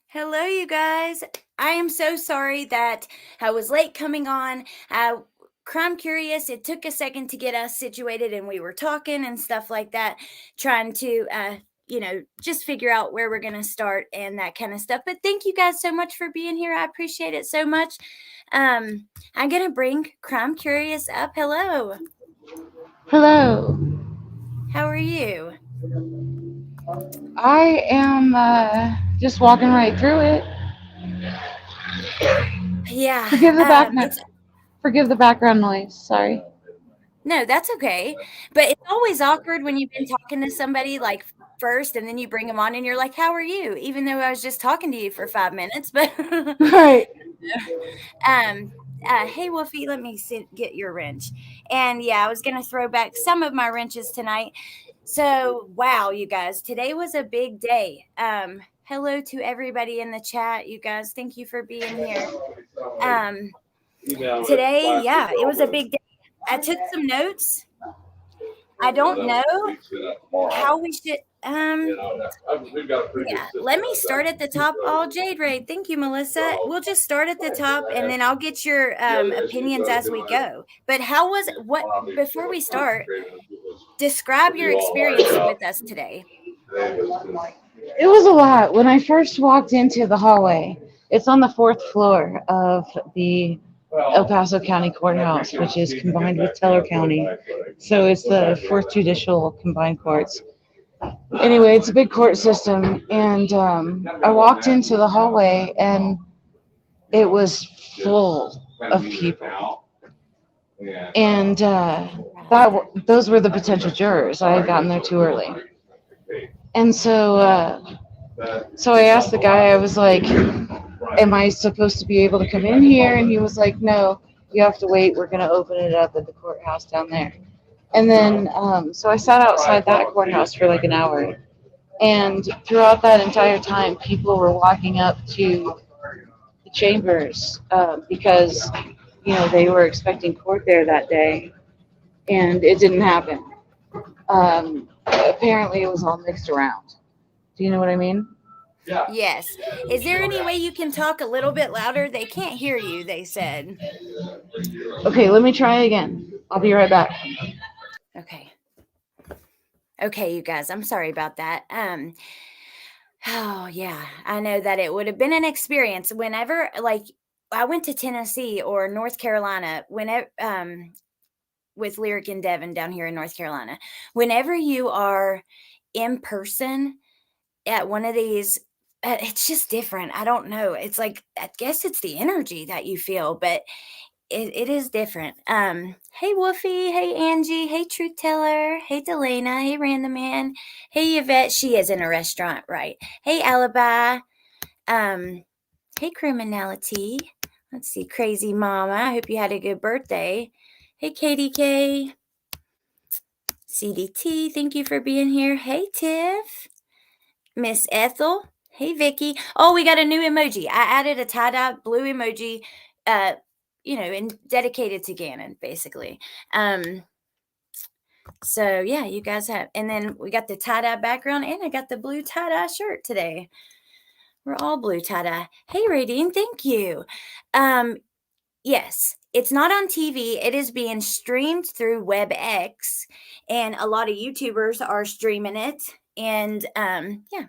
Hello, you guys. I am so sorry that I was late coming on. Crime Curious, it took a second to get us situated and we were talking and stuff like that, trying to, just figure out where we're going to start and that kind of stuff. But thank you guys so much for being here. I appreciate it so much. I'm going to bring Crime Curious up. Hello. Hello. How are you? I am just walking right through it. Yeah. Forgive the background. It's Forgive the background noise. Sorry. No, that's okay. But it's always awkward when you've been talking to somebody like first and then you bring them on and you're like, "How are you?" Even though I was just talking to you for 5 minutes. But Right. um hey Wolfie, let me get your wrench. And yeah, I was going to throw back some of my wrenches tonight. So, wow, you guys, today was a big day. Hello to everybody in the chat. You guys, thank you for being here. Um Today, yeah, it was a big day. I took some notes. I don't know how we should yeah, let me start at the top. Oh, Jade Ray, thank you, Melissa. We'll just start at the top and then I'll get your opinions as we go. But how was what before we start, describe your experience with us today. It was a lot. When I first walked into the hallway, it's on the fourth floor of the El Paso County Courthouse, which is combined with Teller County. So it's the fourth judicial combined courts. Anyway, it's a big court system. And I walked into the hallway and it was full of people. And those were the potential jurors. I had gotten there too early. And so I asked the guy, I was like, am I supposed to be able to come in here? And he was like, no, you have to wait. We're going to open it up at the courthouse down there. And then, so I sat outside that courthouse for like an hour. And throughout that entire time, people were walking up to the chambers because, they were expecting court there that day. And it didn't happen. Apparently, it was all mixed around. Do you know what I mean? Yes. Is there any way you can talk a little bit louder? They can't hear you, they said. Okay, let me try again. I'll be right back. Okay. Okay, you guys, I'm sorry about that. Oh yeah, I know that it would have been an experience whenever like I went to Tennessee or North Carolina whenever with Lyric and Devin down here in North Carolina. Whenever you are in person at one of these, it's just different. I don't know. It's like I guess it's the energy that you feel, but it is different. Hey Wolfie, hey Angie, hey Truth Teller, hey Delana, hey Random Man, hey Yvette. She is in a restaurant, right? Hey Alibi, hey Criminality. Let's see, Crazy Mama. I hope you had a good birthday. Hey KDK, CDT. Thank you for being here. Hey Tiff, Miss Ethel. Hey Vicky. Oh, we got a new emoji. I added a tie-dye blue emoji. And dedicated to Gannon, basically. So yeah, you guys have, and then we got the tie-dye background, and I got the blue tie-dye shirt today. We're all blue tie-dye. Hey Radine, thank you. Yes, it's not on TV. It is being streamed through WebX, and a lot of YouTubers are streaming it. And yeah.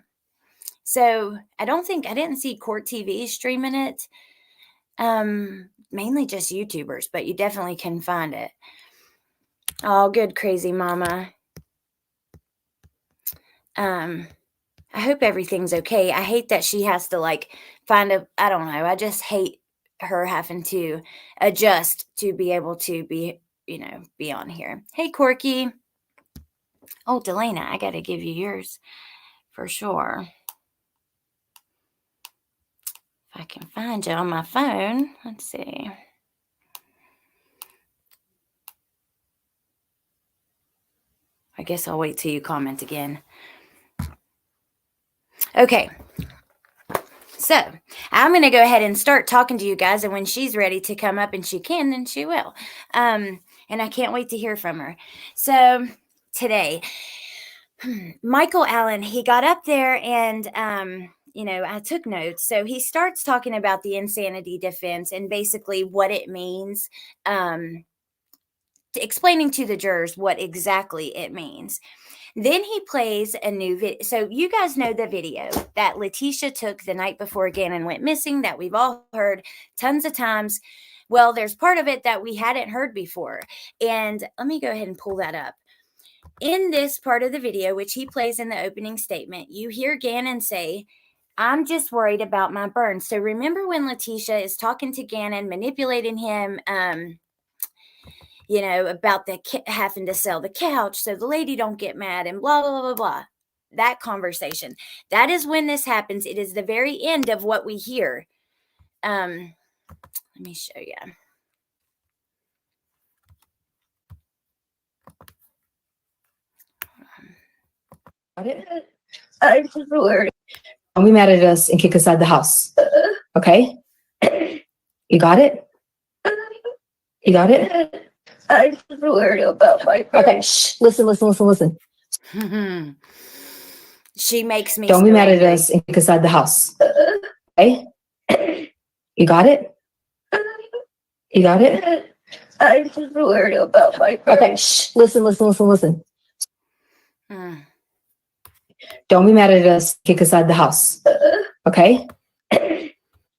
So I didn't see Court TV streaming it. Mainly just YouTubers, but you definitely can find it. Oh, good, Crazy Mama. I hope everything's okay. I hate that she has to I don't know. I just hate her having to adjust to be able to be on here. Hey, Corky. Oh, Delana, I got to give you yours for sure. If I can find you on my phone, let's see. I guess I'll wait till you comment again. Okay. So I'm going to go ahead and start talking to you guys. And when she's ready to come up and she can, then she will. And I can't wait to hear from her. So today, Michael Allen, he got up there and I took notes. So he starts talking about the insanity defense and basically what it means, explaining to the jurors what exactly it means. Then he plays a new video. So you guys know the video that Letecia took the night before Gannon went missing that we've all heard tons of times. Well, there's part of it that we hadn't heard before. And let me go ahead and pull that up. In this part of the video, which he plays in the opening statement, you hear Gannon say, "I'm just worried about my burn." So remember when Letecia is talking to Gannon, manipulating him, about having to sell the couch so the lady don't get mad and blah, blah, blah, blah, blah. That conversation. That is when this happens. It is the very end of what we hear. Let me show you. I'm just worried. Don't be mad at us and kick us out of the house. Okay? You got it? You got it? I'm just worried about my burn. Okay, shh. Listen. She makes me Don't be so mad at angry. us and kick us out of the house. Okay? You got it? You got it? I'm just worried about my burn. Okay, shh. Listen. Don't be mad at us, kick us out of the house. Okay?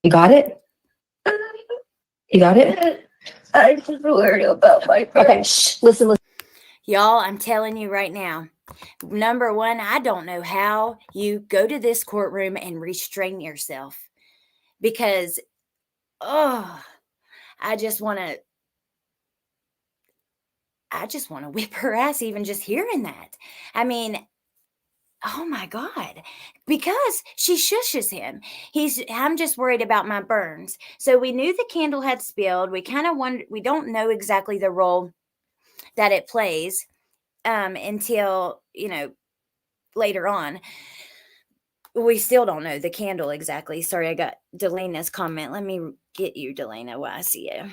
You got it? You got it? I'm just worried about my burn. Okay, shh. Listen. Y'all, I'm telling you right now. Number one, I don't know how you go to this courtroom and restrain yourself, because, I just want to whip her ass even just hearing that. I mean, oh my God, because she shushes him. I'm just worried about my burns. So we knew the candle had spilled. We kind of wonder, we don't know exactly the role that it plays until, later on. We still don't know the candle exactly. Sorry, I got Delena's comment. Let me get you, Delena, while I see you.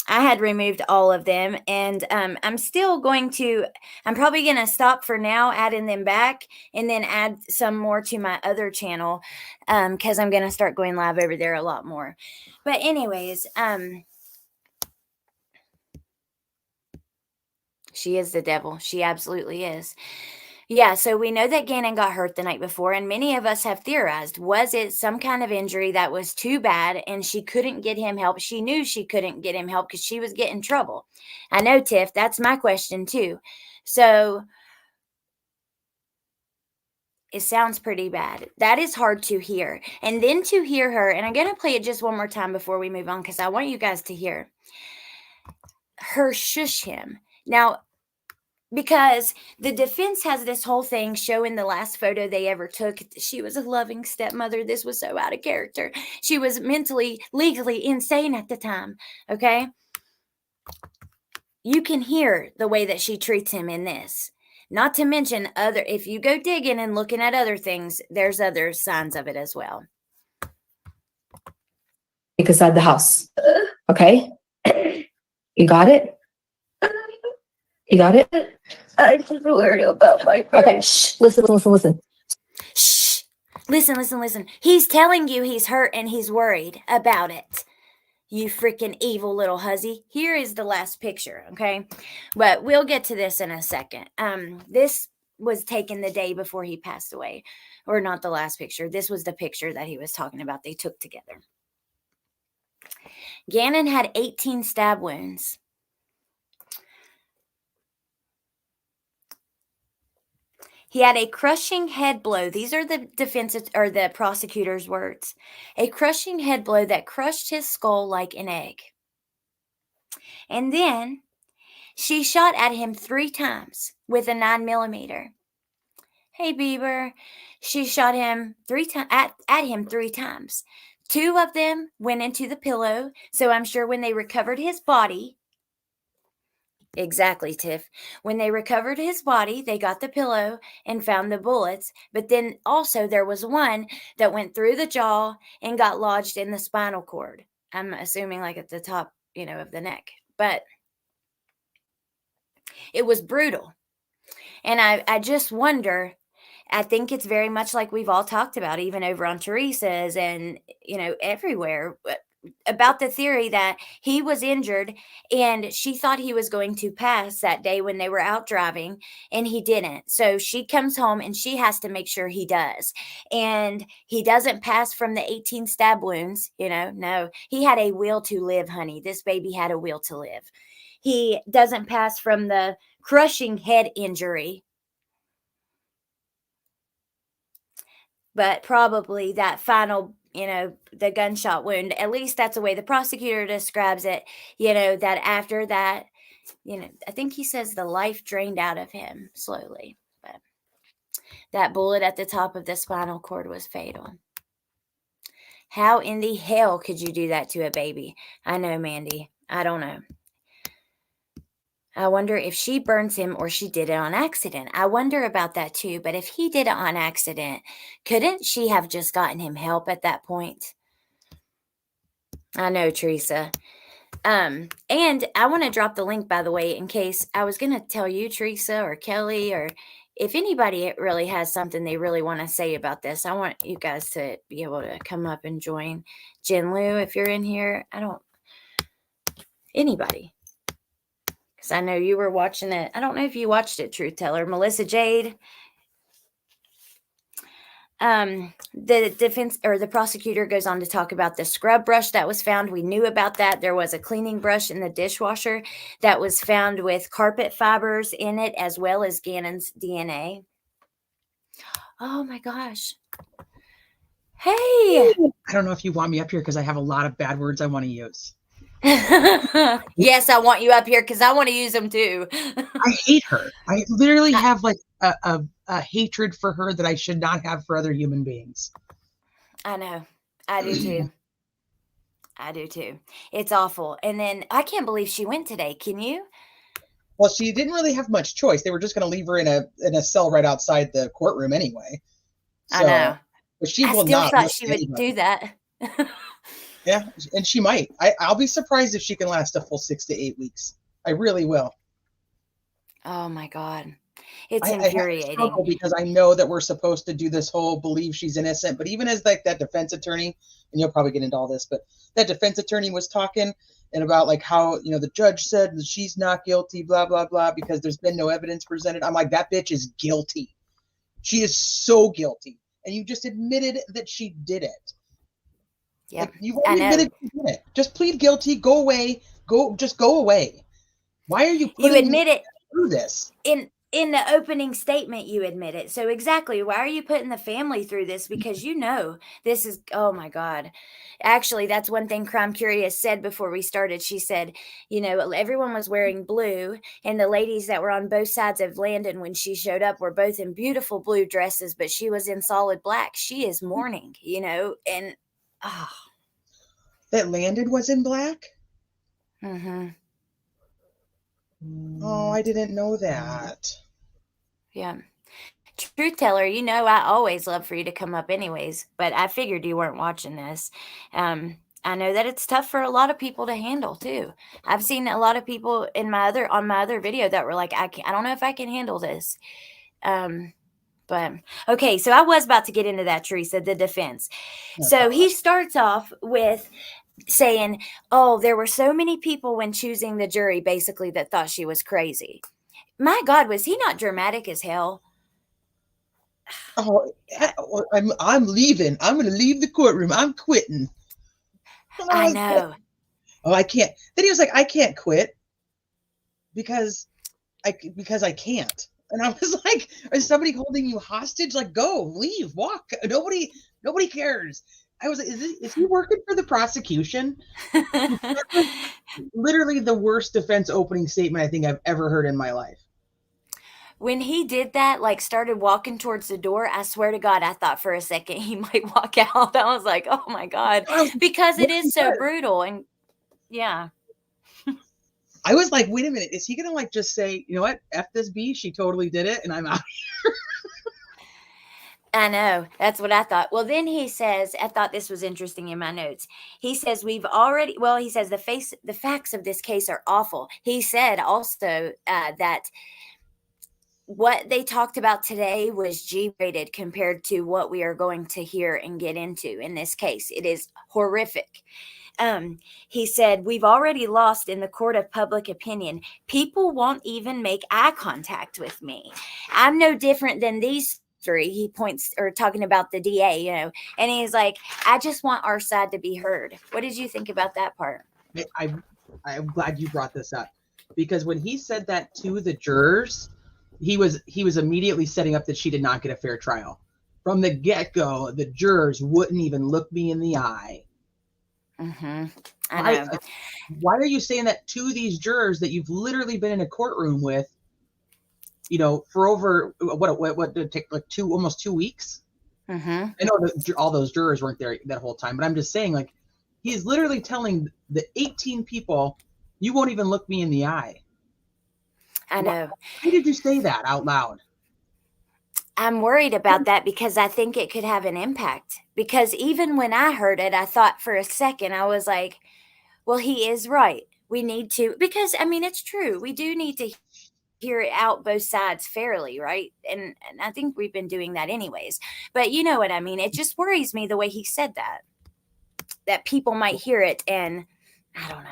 I had removed all of them, and I'm probably going to stop for now adding them back and then add some more to my other channel, because I'm going to start going live over there a lot more. But anyways, she is the devil. She absolutely is. Yeah, so we know that Gannon got hurt the night before, and many of us have theorized, was it some kind of injury that was too bad and she couldn't get him help? She knew she couldn't get him help because she was getting trouble. I know, Tiff, that's my question too. So it sounds pretty bad. That is hard to hear. And then to hear her, and I'm going to play it just one more time before we move on because I want you guys to hear her shush him. Now, because the defense has this whole thing showing the last photo they ever took. She was a loving stepmother. This was so out of character. She was mentally, legally insane at the time. Okay. You can hear the way that she treats him in this. Not to mention if you go digging and looking at other things, there's other signs of it as well. Kick us out of the house. Okay? You got it? You got it? I'm just worried about my burn. Okay, shh. Listen. Shh. Listen. He's telling you he's hurt and he's worried about it. You freaking evil little hussy. Here is the last picture, okay? But we'll get to this in a second. This was taken the day before he passed away. Or not the last picture. This was the picture that he was talking about they took together. Gannon had 18 stab wounds. He had a crushing head blow. These are the the prosecutor's words. A crushing head blow that crushed his skull like an egg. And then she shot at him 3 times with a 9mm. Hey, Bieber. She shot him 3 times at him 3 times. 2 of them went into the pillow. So I'm sure when they recovered his body. Exactly, Tiff. When they recovered his body, they got the pillow and found the bullets. But then also there was one that went through the jaw and got lodged in the spinal cord. I'm assuming like at the top, of the neck. But it was brutal. And I just wonder I think it's very much like we've all talked about, even over on Teresa's and, everywhere, about the theory that he was injured and she thought he was going to pass that day when they were out driving, and he didn't. So she comes home and she has to make sure he does. And he doesn't pass from the 18 stab wounds. No, he had a will to live, honey. This baby had a will to live. He doesn't pass from the crushing head injury, but probably that final, the gunshot wound. At least that's the way the prosecutor describes it, that after that, I think he says the life drained out of him slowly, but that bullet at the top of the spinal cord was fatal. How in the hell could you do that to a baby? I know, Mandy. I don't know. I wonder if she burns him or she did it on accident. I wonder about that too. But if he did it on accident, couldn't she have just gotten him help at that point? I know, Teresa. And I want to drop the link, by the way, in case I was going to tell you, Teresa or Kelly, or if anybody really has something they really want to say about this, I want you guys to be able to come up and join. Jen Lou, if you're in here, anybody. Because I know you were watching it. I don't know if you watched it, Truth Teller. Melissa Jade. The defense or the prosecutor goes on to talk about the scrub brush that was found. We knew about that. There was a cleaning brush in the dishwasher that was found with carpet fibers in it, as well as Gannon's DNA. Oh my gosh. Hey. I don't know if you want me up here because I have a lot of bad words I want to use. Yes, I want you up here because I want to use them too. I hate her. I literally have like a hatred for her that I should not have for other human beings. I know. I do too. I do too. It's awful. And then I can't believe she went today. Can you? Well, she didn't really have much choice. They were just going to leave her in a cell right outside the courtroom anyway. So, I know. But she I will still not thought she would do that. Yeah, and she might. I'll be surprised if she can last a full 6 to 8 weeks. I really will. Oh my God. It's infuriating. I because I know that we're supposed to do this whole believe she's innocent, but even as like that defense attorney, and you'll probably get into all this, but that defense attorney was talking and about like how, the judge said that she's not guilty, blah, blah, blah, because there's been no evidence presented. I'm like, that bitch is guilty. She is so guilty. And you just admitted that she did it. Yeah, like, you admitted she did it. Just plead guilty. Go away. Just go away. Why are you putting you admit it through this? In the opening statement? You admit it. So exactly, why are you putting the family through this? Because this is, oh my God. Actually, that's one thing Crime Curious said before we started. She said, everyone was wearing blue, and the ladies that were on both sides of Landon when she showed up were both in beautiful blue dresses, but she was in solid black. She is mourning, and that Landon was in black? Mm-hmm. Oh, I didn't know that. Yeah. Truth Teller, I always love for you to come up anyways, but I figured you weren't watching this. I know that it's tough for a lot of people to handle too. I've seen a lot of people on my other video that were like, I don't know if I can handle this. But okay, so I was about to get into that, Teresa, the defense. So he starts off with saying, oh, there were so many people when choosing the jury, basically, that thought she was crazy. My God, was he not dramatic as hell? Oh, I'm leaving. I'm going to leave the courtroom. I'm quitting. I know. Oh, I can't. Then he was like, I can't quit because I can't. And I was like, is somebody holding you hostage? Like, go, leave, walk. Nobody cares. I was like, is he working for the prosecution? Literally the worst defense opening statement I think I've ever heard in my life. When he did that, like started walking towards the door, I swear to God, I thought for a second he might walk out. I was like, oh my God, because it is so brutal. And yeah. I was like, wait a minute, is he going to like just say, you know what, F this B, she totally did it, and I'm out here. I know. That's what I thought. Well, then he says, I thought this was interesting in my notes. He says, he says the facts of this case are awful. He said also that what they talked about today was G-rated compared to what we are going to hear and get into in this case. It is horrific. He said, "We've already lost in the court of public opinion. People won't even make eye contact with me. I'm no different than these three." He points, or talking about the DA, and he's like, "I just want our side to be heard." What did you think about that part? I'm glad you brought this up, because when he said that to the jurors, he was immediately setting up that she did not get a fair trial. From the get-go, the jurors wouldn't even look me in the eye. Mm-hmm. I know. Why are you saying that to these jurors that you've literally been in a courtroom with, for over what did it take, like almost 2 weeks? Mm-hmm. I know that all those jurors weren't there that whole time, but I'm just saying, like, he's literally telling the 18 people, you won't even look me in the eye. I know. Why did you say that out loud? I'm worried about that because I think it could have an impact. Because even when I heard it, I thought for a second, I was like, well, he is right. We need to, because I mean, it's true. We do need to hear it out both sides fairly, right? And I think we've been doing that anyways. But you know what I mean? It just worries me the way he said that people might hear it, and I don't know.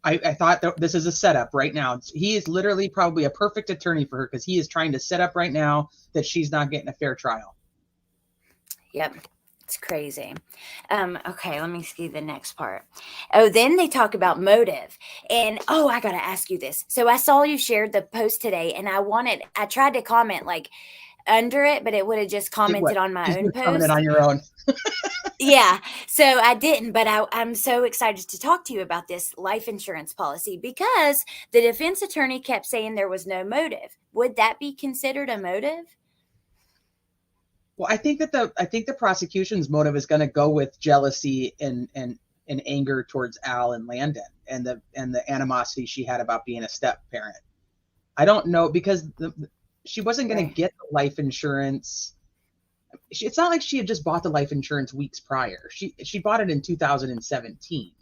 I thought that this is a setup right now. He is literally probably a perfect attorney for her, because he is trying to set up right now that she's not getting a fair trial. Yep. It's crazy. Okay, let me see the next part. Oh, then they talk about motive. And I got to ask you this. So I saw you shared the post today, and I tried to comment like under it, but it would have just commented on my own post. Commented on your own. Yeah. So I didn't, but I'm so excited to talk to you about this life insurance policy, because the defense attorney kept saying there was no motive. Would that be considered a motive? Well, I think the prosecution's motive is going to go with jealousy and anger towards Al and Landon, and the animosity she had about being a step parent. I don't know, because she wasn't going to get the life insurance. It's not like she had just bought the life insurance weeks prior. She bought it in 2017.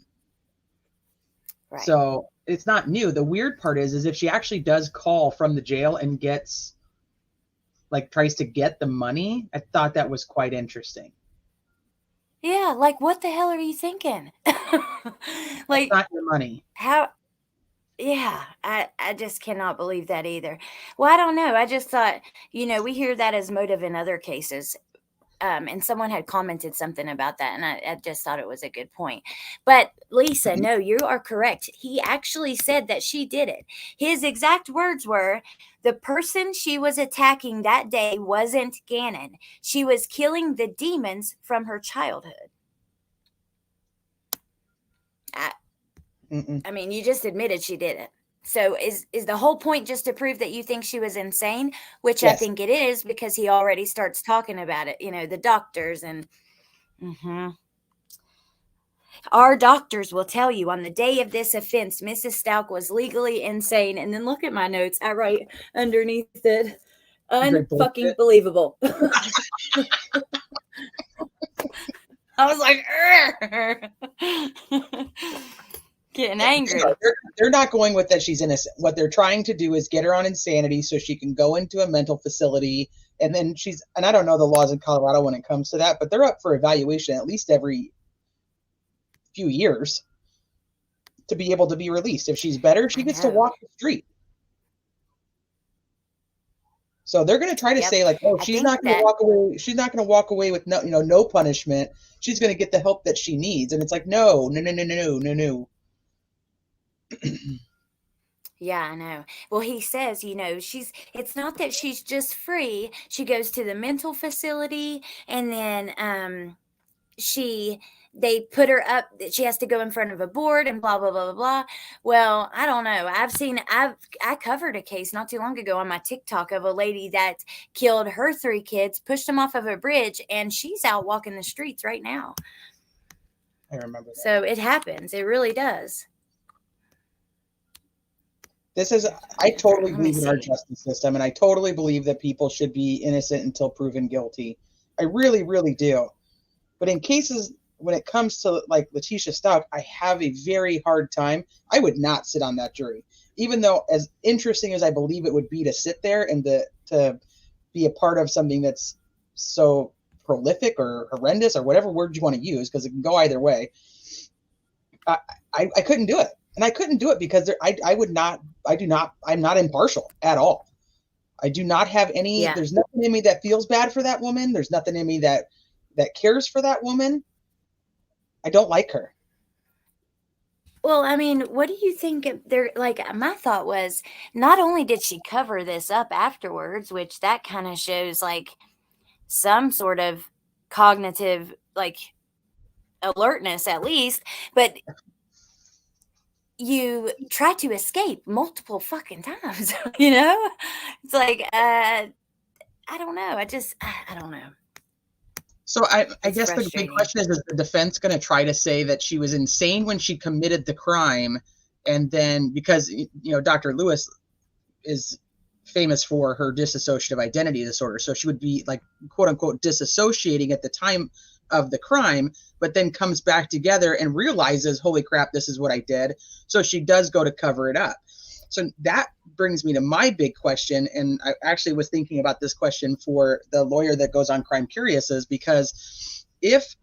Right. So it's not new. The weird part is if she actually does call from the jail and tries to get the money, I thought that was quite interesting. Yeah, like what the hell are you thinking? Like, that's not your money. How? Yeah, I just cannot believe that either. Well, I don't know. I just thought, we hear that as motive in other cases. And someone had commented something about that, and I just thought it was a good point. But Lisa, no, you are correct. He actually said that she did it. His exact words were, the person she was attacking that day wasn't Gannon. She was killing the demons from her childhood. I mean, you just admitted she did it. So is the whole point just to prove that you think she was insane? Which yes. I think it is, because he already starts talking about it, the doctors and our doctors will tell you on the day of this offense, Mrs. Stauch was legally insane. And then look at my notes. I write underneath it, unfucking believable. I was like, getting angry. They're not going with that she's innocent. What they're trying to do is get her on insanity so she can go into a mental facility. And then and I don't know the laws in Colorado when it comes to that, but they're up for evaluation at least every few years to be able to be released. If she's better, she gets to walk the street. So they're going to try to say like, oh, she's not going to walk away. She's not going to walk away with no punishment. She's going to get the help that she needs. And it's like, no. Yeah, I know. Well, he says, it's not that she's just free. She goes to the mental facility, and then they put her up, she has to go in front of a board and blah, blah, blah, blah, blah. Well, I don't know. I covered a case not too long ago on my TikTok of a lady that killed her 3 kids, pushed them off of a bridge, and she's out walking the streets right now. I remember that. So it happens. It really does. I totally believe in our justice system, and I totally believe that people should be innocent until proven guilty. I really, really do. But in cases when it comes to like Letecia Stauch, I have a very hard time. I would not sit on that jury, even though as interesting as I believe it would be to sit there and to to be a part of something that's so prolific or horrendous or whatever word you want to use, because it can go either way. I couldn't do it. And I couldn't do it because I'm not impartial at all. I do not have any, there's nothing in me that feels bad for that woman. There's nothing in me that cares for that woman. I don't like her. Well, I mean, what do you think there, like, my thought was, not only did she cover this up afterwards, which that kind of shows like some sort of cognitive, like, alertness at least, but you try to escape multiple fucking times, you know? It's like, I don't know. I don't know. So I guess the big question is the defense going to try to say that she was insane when she committed the crime? And then because, Dr. Lewis is famous for her dissociative identity disorder. So she would be like, quote unquote, disassociating at the time of the crime, but then comes back together and realizes, holy crap, this is what I did. So she does go to cover it up. So that brings me to my big question. And I actually was thinking about this question for the lawyer that goes on Crime Curious, is because if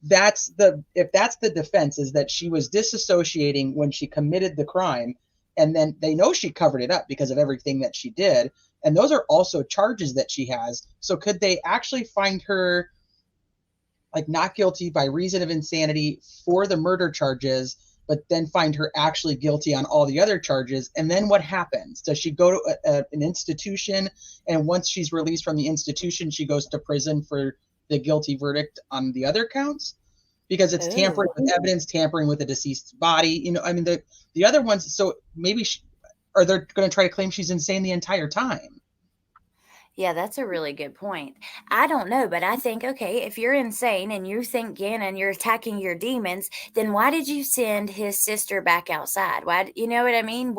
that's the defense, is that she was disassociating when she committed the crime, and then they know she covered it up because of everything that she did. And those are also charges that she has. So could they actually find her like not guilty by reason of insanity for the murder charges, but then find her actually guilty on all the other charges? And then what happens? Does she go to an institution, and once she's released from the institution, she goes to prison for the guilty verdict on the other counts? Because it's tampering with evidence, tampering with a deceased body. The other ones, so maybe are they going to try to claim she's insane the entire time? Yeah, that's a really good point. I don't know, but I think, okay, if you're insane and you think Gannon, you're attacking your demons, then why did you send his sister back outside? Why, you know what I mean?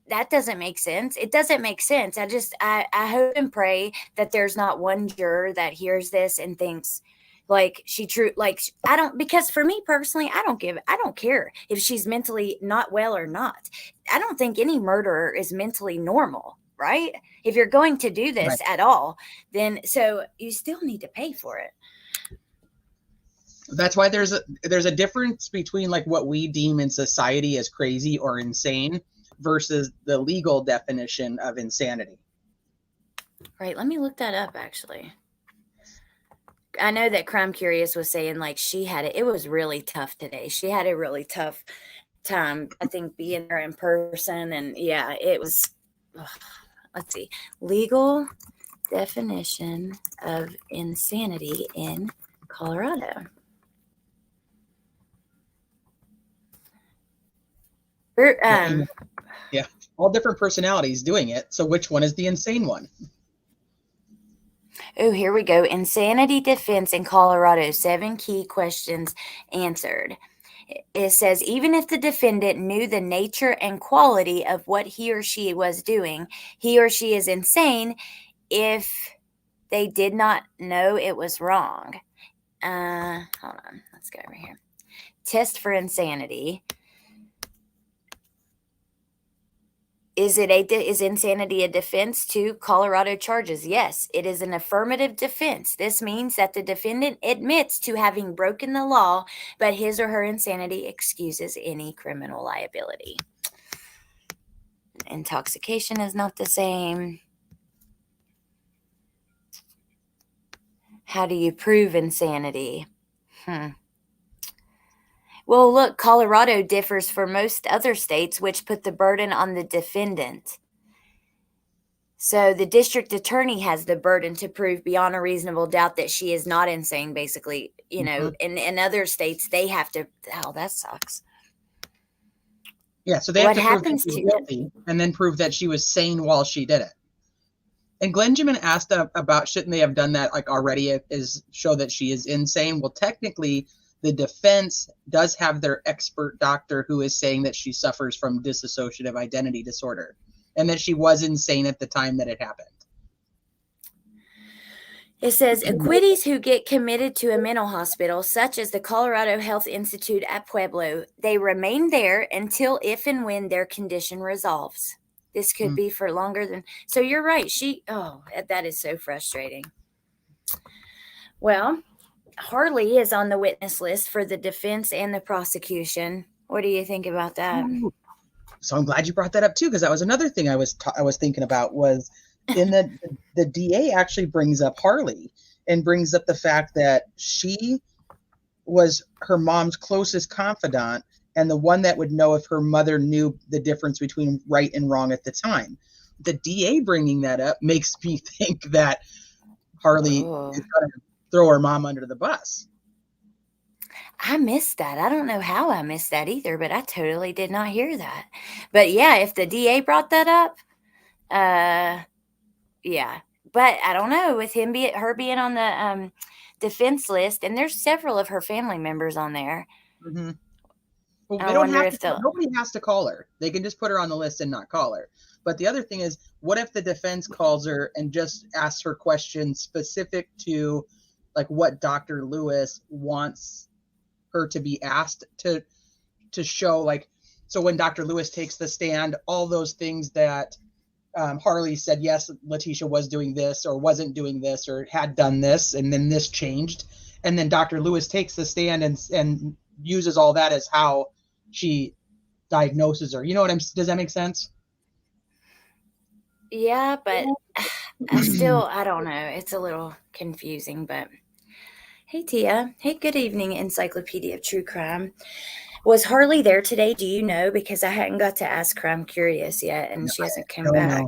That doesn't make sense. It doesn't make sense. I hope and pray that there's not one juror that hears this and thinks because for me personally, I don't care if she's mentally not well or not. I don't think any murderer is mentally normal, right? If you're going to do this at all, then so you still need to pay for it. That's why there's a difference between like what we deem in society as crazy or insane versus the legal definition of insanity. Right. Let me look that up, actually. I know that Crime Curious was saying like it was really tough today. She had a really tough time, I think, being there in person. And yeah, it was, let's see, legal definition of insanity in Colorado. Yeah, all different personalities doing it. So which one is the insane one? Oh, here we go. Insanity defense in Colorado, 7 key questions answered. It says, even if the defendant knew the nature and quality of what he or she was doing, he or she is insane if they did not know it was wrong. Hold on. Let's go over here. Test for insanity. Is insanity a defense to Colorado charges? Yes, it is an affirmative defense. This means that the defendant admits to having broken the law, but his or her insanity excuses any criminal liability. Intoxication is not the same. How do you prove insanity? Well, look, Colorado differs from most other states, which put the burden on the defendant. So the district attorney has the burden to prove beyond a reasonable doubt that she is not insane, basically. In other states, they have to, that sucks. Yeah, so they have to prove that she was guilty and then prove that she was sane while she did it. And Glenjamin asked about, shouldn't they have done that like already, is show that she is insane? Well, technically, the defense does have their expert doctor who is saying that she suffers from dissociative identity disorder and that she was insane at the time that it happened. It says acquittees who get committed to a mental hospital, such as the Colorado Health Institute at Pueblo, they remain there until if and when their condition resolves. This could be for longer than. So you're right. That is so frustrating. Well, Harley is on the witness list for the defense and the prosecution. What do you think about that? So I'm glad you brought that up too, because that was another thing I was thinking about was in the DA actually brings up Harley and brings up the fact that she was her mom's closest confidant and the one that would know if her mother knew the difference between right and wrong at the time. The DA bringing that up makes me think that Harley is going to throw her mom under the bus. I missed that. I don't know how I missed that either, but I totally did not hear that. But yeah, if the DA brought that up, yeah. But I don't know, with her being on the defense list, and there's several of her family members on there. Mm-hmm. Well, nobody has to call her. They can just put her on the list and not call her. But the other thing is, what if the defense calls her and just asks her questions specific to like what Dr. Lewis wants her to be asked to show, like, so when Dr. Lewis takes the stand, all those things that Harley said, yes, Letecia was doing this or wasn't doing this or had done this, and then this changed. And then Dr. Lewis takes the stand and uses all that as how she diagnoses her. You know what does that make sense? Yeah, but I don't know. It's a little confusing, but hey, Tia. Hey, good evening, Encyclopedia of True Crime. Was Harley there today? Do you know? Because I hadn't got to ask Crime Curious yet, and she hasn't come back. No.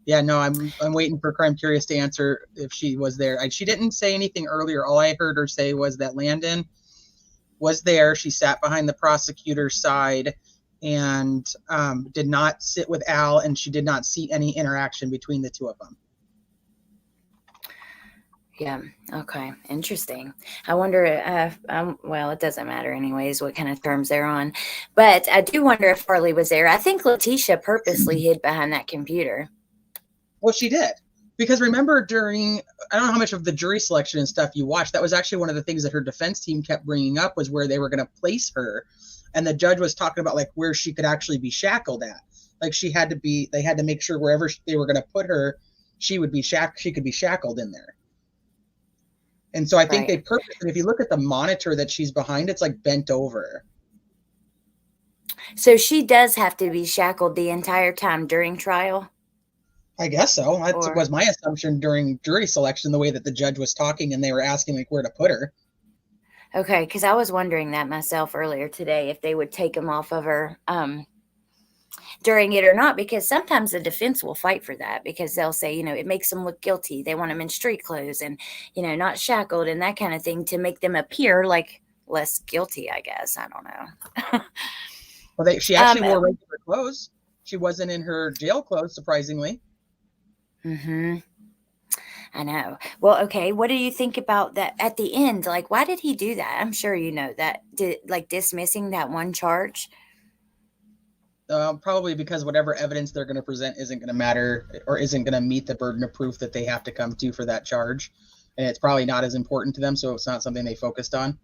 Yeah, no, I'm waiting for Crime Curious to answer if she was there. She didn't say anything earlier. All I heard her say was that Landon was there. She sat behind the prosecutor's side and did not sit with Al, and she did not see any interaction between the two of them. Yeah. Okay. Interesting. I wonder well, it doesn't matter anyways what kind of terms they're on, but I do wonder if Harley was there. I think Letecia purposely hid behind that computer. Well, she did. Because remember I don't know how much of the jury selection and stuff you watched, that was actually one of the things that her defense team kept bringing up was where they were going to place her. And the judge was talking about like where she could actually be shackled at. Like they had to make sure wherever they were going to put her, she could be shackled in there. And so I think they purposely, if you look at the monitor that she's behind, it's like bent over. So she does have to be shackled the entire time during trial? I guess so. That was my assumption during jury selection, the way that the judge was talking and they were asking like where to put her. Okay, because I was wondering that myself earlier today, if they would take them off of her during it or not, because sometimes the defense will fight for that because they'll say, it makes them look guilty. They want them in street clothes and, not shackled and that kind of thing to make them appear like less guilty, I guess. I don't know. Well, she actually wore regular clothes. She wasn't in her jail clothes, surprisingly. Mm-hmm. I know. Well, okay. What do you think about that at the end? Like, why did he do that? I'm sure you know that. Dismissing that one charge? Probably because whatever evidence they're going to present isn't going to matter or isn't going to meet the burden of proof that they have to come to for that charge. And it's probably not as important to them, so it's not something they focused on.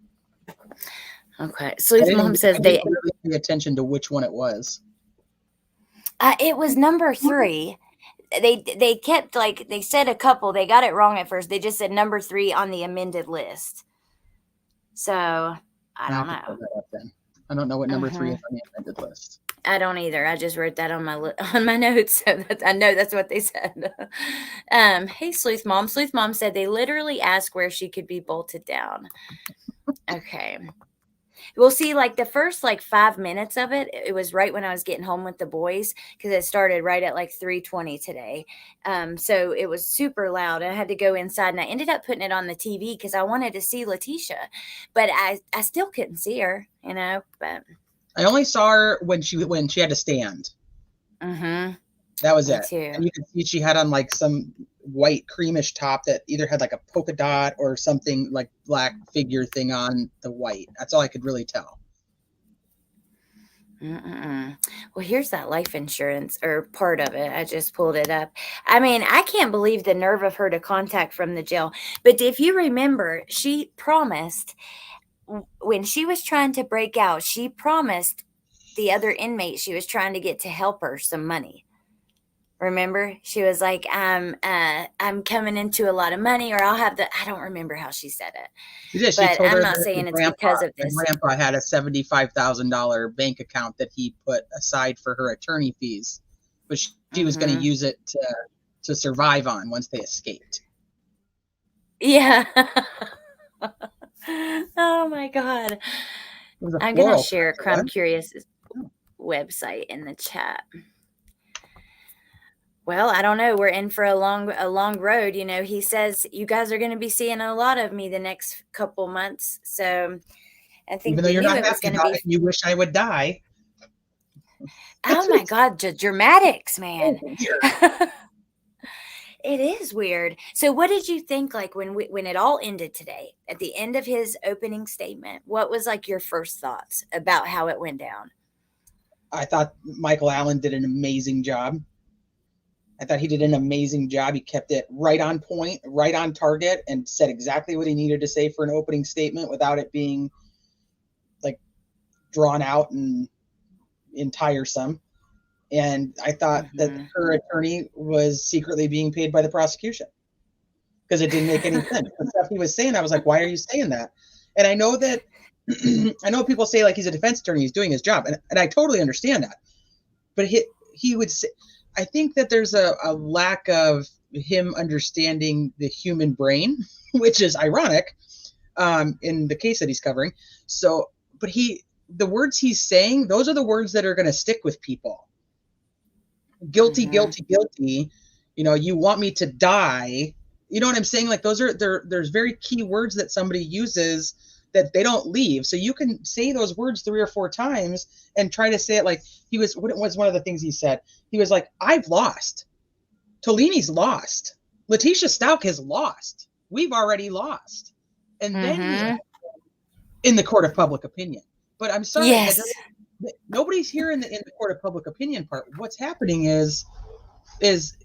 Okay. Sleuth Mom says they didn't really pay attention to which one it was. It was number 3. They kept they said a couple. They got it wrong at first. They just said number 3 on the amended list. So I don't know. I don't know what number 3 is on the amended list. I don't either. I just wrote that on my notes, so I know that's what they said. Hey, Sleuth Mom. Sleuth Mom said they literally asked where she could be bolted down. Okay. We'll see, the first 5 minutes of it, it was right when I was getting home with the boys because it started right at 3:20 today. So it was super loud. I had to go inside and I ended up putting it on the TV because I wanted to see Letecia, but I still couldn't see her, but I only saw her when she had to stand. Mm-hmm. That was it. Too. And you could see she had on some white creamish top that either had a polka dot or something black figure thing on the white. That's all I could really tell. Well, here's that life insurance or part of it. I just pulled it up. I mean, I can't believe the nerve of her to contact from the jail. But if you remember, she promised when she was trying to break out, she promised the other inmate she was trying to get to help her some money. Remember, she was like, I'm coming into a lot of money, or I'll have the, I don't remember how she said it. She did. She But told I'm her not that saying it's because of this. grandpa had a $75,000 bank account that he put aside for her attorney fees, but she was going to use it to survive on once they escaped. Yeah. Oh my God. I'm going to share Crumb Curious website in the chat. Well, I don't know. We're in for a long road. You know, he says you guys are going to be seeing a lot of me the next couple months. So I think even though we you're knew not it was happy going to about be. it, you wish I would die. Oh my God, dramatics, man. Weird. It is weird. So what did you think, like, when it all ended today, at the end of his opening statement? What was like your first thoughts about how it went down? I thought Michael Allen did an amazing job. I thought he did an amazing job. He kept it right on point, right on target, and said exactly what he needed to say for an opening statement without it being like drawn out and tiresome. And I thought that her attorney was secretly being paid by the prosecution because it didn't make any sense. The stuff he was saying, I was like, why are you saying that? And I know that I know people say like he's a defense attorney, he's doing his job, and I totally understand that. But he would say, I think that there's a lack of him understanding the human brain, which is ironic in the case that he's covering. So, but the words he's saying, those are the words that are going to stick with people. Guilty, guilty, guilty. You know, you want me to die. You know what I'm saying? Like there's very key words that somebody uses that they don't leave. So you can say those words 3 or 4 times and try to say it like what was one of the things he said? He was like, I've lost. Tolini's lost. Letecia Stauch has lost. We've already lost. And then in the court of public opinion. But I'm sorry, yes. Nobody's here in the court of public opinion part. What's happening is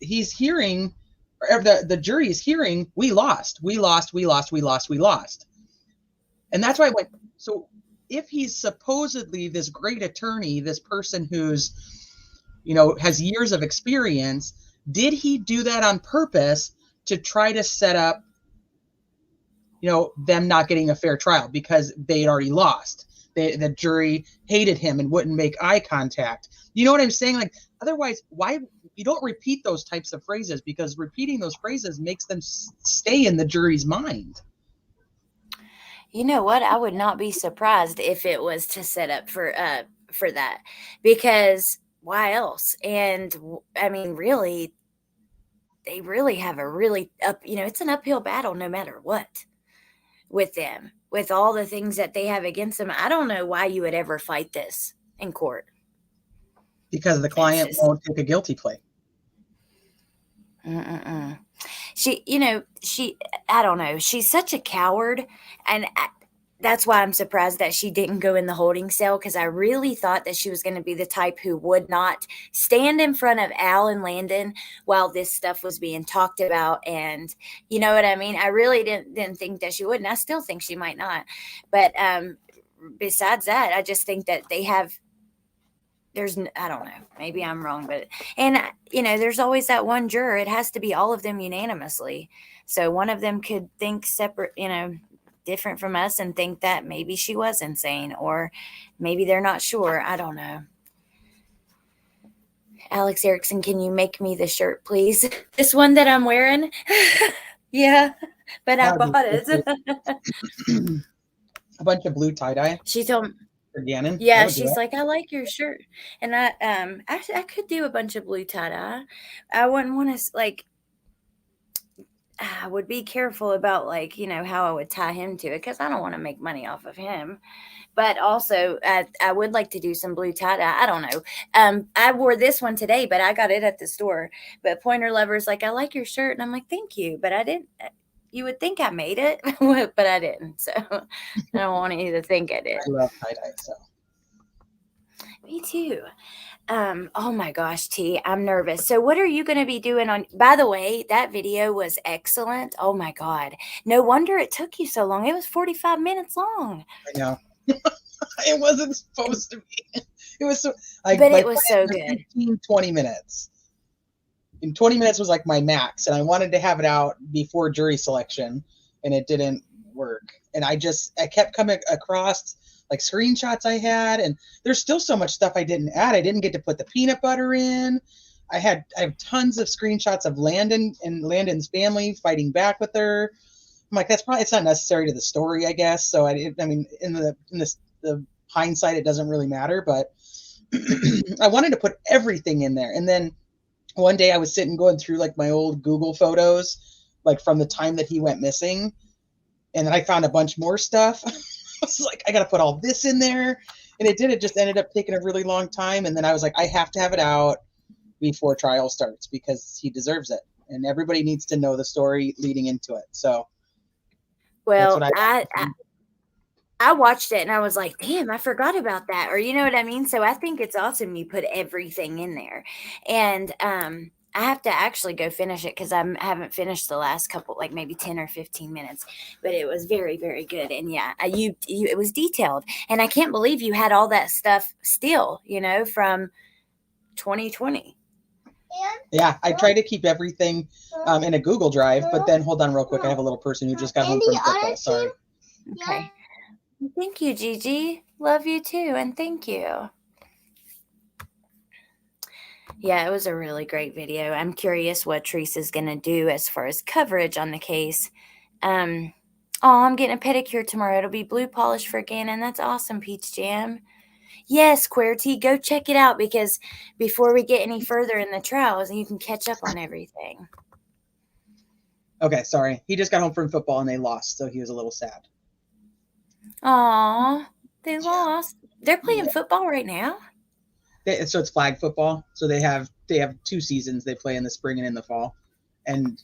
he's hearing, or the jury is hearing, we lost. And that's why, like, so if he's supposedly this great attorney, this person who's, you know, has years of experience, did he do that on purpose to try to set up, you know, them not getting a fair trial because they'd already lost? The jury hated him and wouldn't make eye contact. You know what I'm saying? Like, otherwise, why you don't repeat those types of phrases, because repeating those phrases makes them stay in the jury's mind. You know what? I would not be surprised if it was to set up for that, because why else? And I mean, really, they really have a really it's an uphill battle no matter what with them, with all the things that they have against them. I don't know why you would ever fight this in court. Because the client won't take a guilty plea. I don't know. She's such a coward. And that's why I'm surprised that she didn't go in the holding cell, because I really thought that she was going to be the type who would not stand in front of Al and Landon while this stuff was being talked about. And you know what I mean? I really didn't think that she would. And I still think she might not. But besides that, I just think that they have, I don't know, maybe I'm wrong, but, and there's always that one juror. It has to be all of them unanimously. So one of them could think separate, different from us and think that maybe she was insane, or maybe they're not sure. I don't know. Alex Erickson, can you make me the shirt, please? This one that I'm wearing? Yeah, but I bought it. A bunch of blue tie-dye. She told me. Gannon. Yeah, she's like, I like your shirt. And I could do a bunch of blue tie-dye. I wouldn't want to, like, I would be careful about, like, how I would tie him to it, because I don't want to make money off of him. But also, I would like to do some blue tie-dye. I don't know. I wore this one today, but I got it at the store. But Pointer Lover's like, I like your shirt. And I'm like, thank you. But I didn't. You would think I made it, but I didn't. So I don't want you to think I did. I love tie-dye, so. Me too. Oh my gosh, T, I'm nervous. So what are you going to be doing on, by the way, that video was excellent. Oh my God. No wonder it took you so long. It was 45 minutes long. I know. It wasn't supposed to be. It was so, but it was so good. 15, 20 minutes. And 20 minutes was like my max, and I wanted to have it out before jury selection, and it didn't work. And I kept coming across like screenshots I had, and there's still so much stuff I didn't add. I didn't get to put the peanut butter in. I have tons of screenshots of Landon and Landon's family fighting back with her. I'm like, it's not necessary to the story, I guess. So I mean, in the hindsight, it doesn't really matter, but I wanted to put everything in there. And then one day I was sitting going through like my old Google photos, like from the time that he went missing. And then I found a bunch more stuff. I was like, I got to put all this in there. And it just ended up taking a really long time. And then I was like, I have to have it out before trial starts because he deserves it. And everybody needs to know the story leading into it. So. Well, I watched it and I was like, damn, I forgot about that. Or you know what I mean? So I think it's awesome you put everything in there. And I have to actually go finish it because I haven't finished the last couple, like maybe 10 or 15 minutes. But it was very, very good. And yeah, it was detailed. And I can't believe you had all that stuff still, from 2020. Yeah, I try to keep everything in a Google Drive, but then hold on real quick. I have a little person who just got home from football. Sorry. Okay. Thank you, Gigi. Love you too. And thank you. Yeah, it was a really great video. I'm curious what Teresa's going to do as far as coverage on the case. I'm getting a pedicure tomorrow. It'll be blue polish for Gannon. That's awesome, Peach Jam. Yes, QWERTY, go check it out because before we get any further in the trials, you can catch up on everything. Okay, sorry. He just got home from football and they lost, so he was a little sad. Aw, they lost. They're playing football right now? So it's flag football. So they have 2 seasons they play in the spring and in the fall. And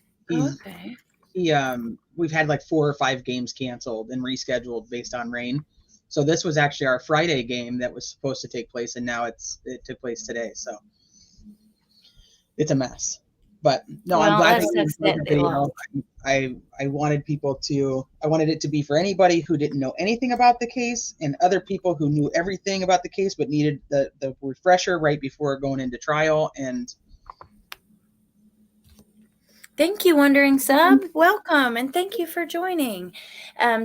we've had like 4 or 5 games canceled and rescheduled based on rain. So this was actually our Friday game that was supposed to take place, and now it took place today. So it's a mess. But no, I'm glad that video. I wanted it to be for anybody who didn't know anything about the case and other people who knew everything about the case but needed the refresher right before going into trial. And thank you, Wondering Sub. Welcome, and thank you for joining.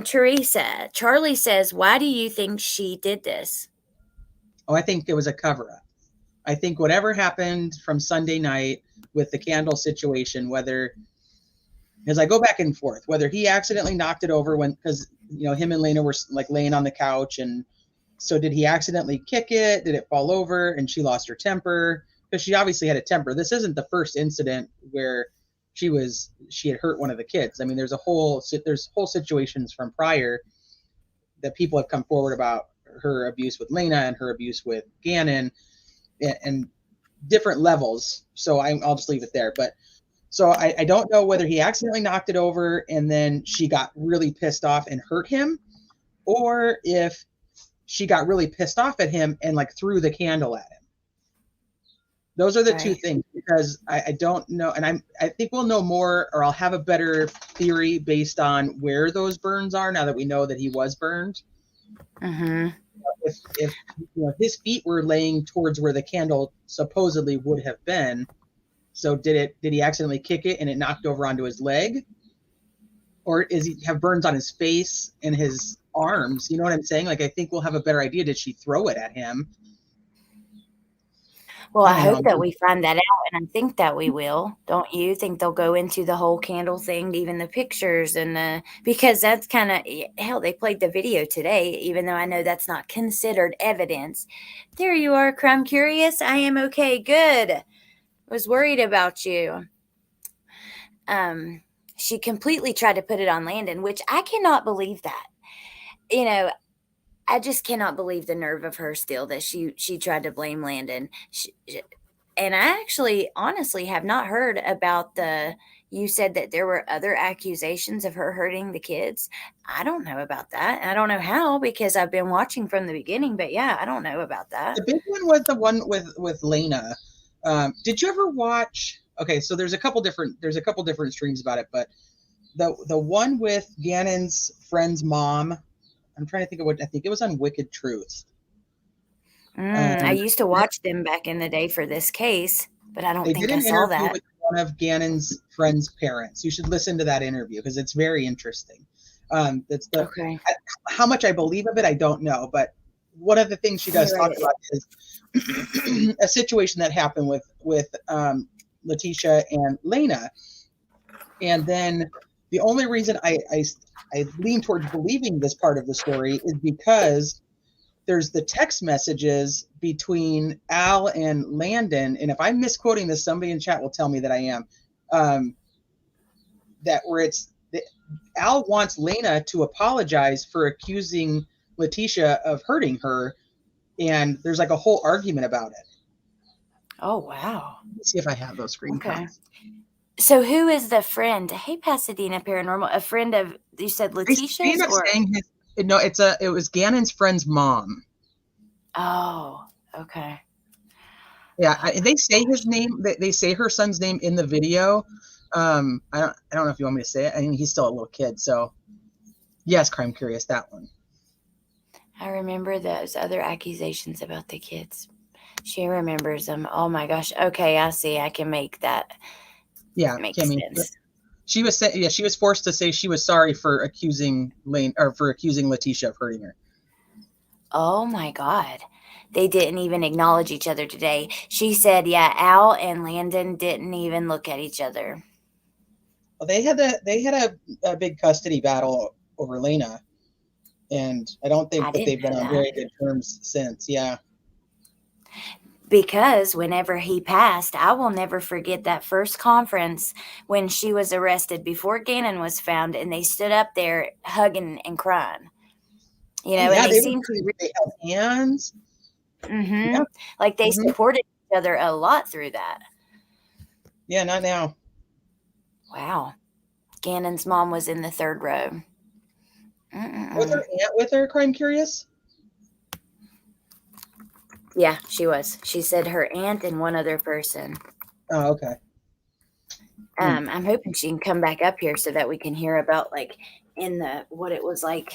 Teresa, Charlie says, why do you think she did this? I think it was a cover-up. I think whatever happened from Sunday night with the candle situation, as I go back and forth, whether he accidentally knocked it over because him and Lena were like laying on the couch, and so did he accidentally kick it? Did it fall over and she lost her temper? Because she obviously had a temper. This isn't the first incident where she had hurt one of the kids. I mean, there's whole situations from prior that people have come forward about her abuse with Lena and her abuse with Gannon and different levels. So I'll just leave it there. But so I don't know whether he accidentally knocked it over and then she got really pissed off and hurt him, or if she got really pissed off at him and like threw the candle at him. Those are the two things, because I don't know. And I think we'll know more, or I'll have a better theory based on where those burns are now that we know that he was burned. Mm-hmm. If his feet were laying towards where the candle supposedly would have been, so did he accidentally kick it and it knocked over onto his leg? Or is he have burns on his face and his arms? You know what I'm saying? Like, I think we'll have a better idea. Did she throw it at him? Well, I hope that we find that out, and I think that we will. Don't you think they'll go into the whole candle thing, even the pictures because that's kind of, hell, they played the video today, even though I know that's not considered evidence. There you are, Crime Curious. I am okay. Good. Was worried about you. She completely tried to put it on Landon, which I cannot believe that. I just cannot believe the nerve of her still that she tried to blame Landon. And I actually honestly have not heard about you said that there were other accusations of her hurting the kids. I don't know about that. I don't know how, because I've been watching from the beginning, but yeah, I don't know about that. The big one was the one with Lena. Did you ever watch? Okay, so there's a couple different streams about it, but the one with Gannon's friend's mom, I'm trying to think of I think it was on Wicked Truth. I used to watch them back in the day for this case, but I don't think I saw that. one of Gannon's friend's parents. You should listen to that interview because it's very interesting. That's the Okay. how much I believe of it, I don't know, but one of the things she does talk about is a situation that happened with Letecia and Lena, and then the only reason I lean towards believing this part of the story is because there's the text messages between Al and Landon, and if I'm misquoting this, somebody in chat will tell me that I am. That where Al wants Lena to apologize for accusing Letecia of hurting her, and there's like a whole argument about it. Oh, wow. Let's see if I have those screen caps. So who is the friend? Hey, Pasadena Paranormal, a friend of, you said Letecia's, or? No, it was Gannon's friend's mom. Oh, okay. Yeah, they say his name. They say her son's name in the video. I don't know if you want me to say it. I mean, he's still a little kid, so yes, Crime Curious, that one. I remember those other accusations about the kids. She remembers them. Oh my gosh. Okay, I see. I can make that. Yeah, make sense. She was forced to say she was sorry for accusing Letecia of hurting her. Oh my God. They didn't even acknowledge each other today. She said, yeah, Al and Landon didn't even look at each other. Well, they had a big custody battle over Lena, and I don't think that they've been on very good terms since. Yeah. Because whenever he passed, I will never forget that first conference when she was arrested before Gannon was found, and they stood up there hugging and crying. You know, and they seemed to they held hands. Mm-hmm. Yeah. Like they supported each other a lot through that. Yeah, not now. Wow. Gannon's mom was in the third row. Was her aunt with her, Crime Curious? Yeah, she was. She said her aunt and one other person. Oh, okay. I'm hoping she can come back up here so that we can hear about like what it was like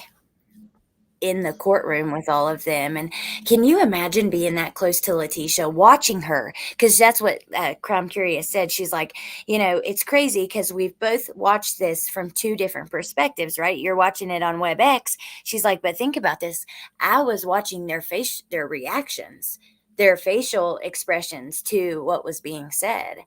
in the courtroom with all of them. And can you imagine being that close to Letecia, watching her? Because that's what Crime Curious said. She's like, you know, it's crazy because we've both watched this from two different perspectives, right? You're watching it on WebEx. She's like, but think about this. I was watching their reactions, their facial expressions to what was being said.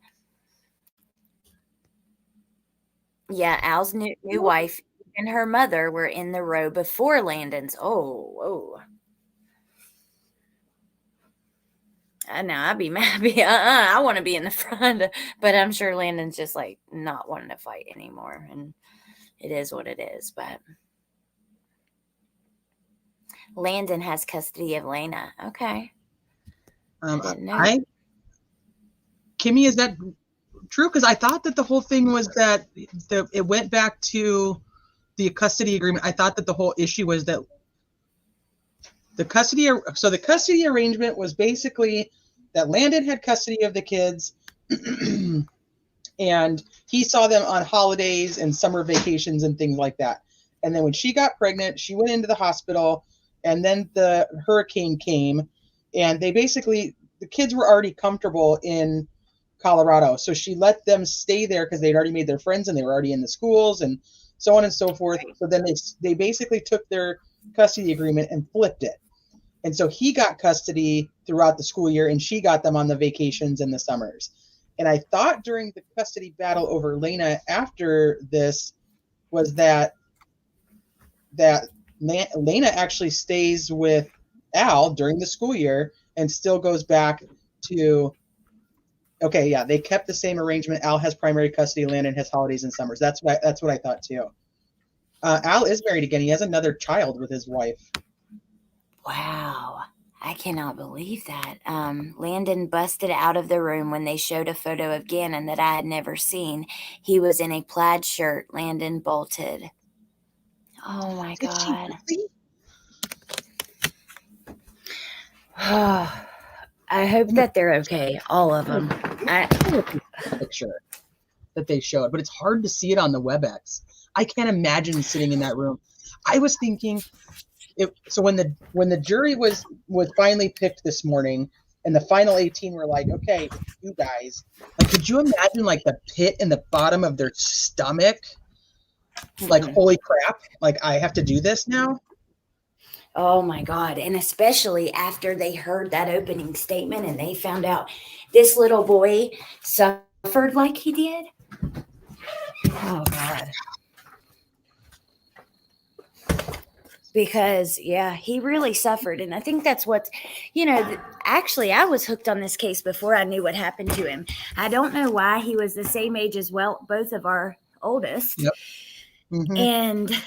Yeah, Al's new wife and her mother were in the row before Landon's. Oh. I know, I'd be mad. I want to be in the front, but I'm sure Landon's just like not wanting to fight anymore, and it is what it is. But Landon has custody of Lena. Okay. I didn't know. Kimmy, is that true? Because I thought that the whole thing was that it went back to the custody agreement. I thought that the whole issue was that the custody arrangement was basically that Landon had custody of the kids and he saw them on holidays and summer vacations and things like that. And then when she got pregnant, she went into the hospital, and then the hurricane came, and the kids were already comfortable in Colorado. So she let them stay there because they'd already made their friends and they were already in the schools and so on and so forth. So then they basically took their custody agreement and flipped it. And so he got custody throughout the school year and she got them on the vacations and the summers. And I thought during the custody battle over Lena after this was that Lena actually stays with Al during the school year and still goes back to, okay, yeah, they kept the same arrangement. Al has primary custody, Landon has holidays and summers. That's what I thought too. Al is married again. He has another child with his wife. Wow. I cannot believe that. Landon busted out of the room when they showed a photo of Gannon that I had never seen. He was in a plaid shirt. Landon bolted. Oh my God. I hope that they're okay. All of them. Picture that they showed, but it's hard to see it on the WebEx. I can't imagine sitting in that room. I was thinking, so when the jury was finally picked this morning, And the final 18 were like, okay, you guys, like, could you imagine like the pit in the bottom of their stomach? Like, holy crap, like I have to do this now. Oh my God. And especially after they heard that opening statement and they found out this little boy suffered like he did. Oh God. Because, yeah, he really suffered. And I think that's what, actually, I was hooked on this case before I knew what happened to him. I don't know why. He was the same age as both of our oldest. Yep. Mm-hmm. And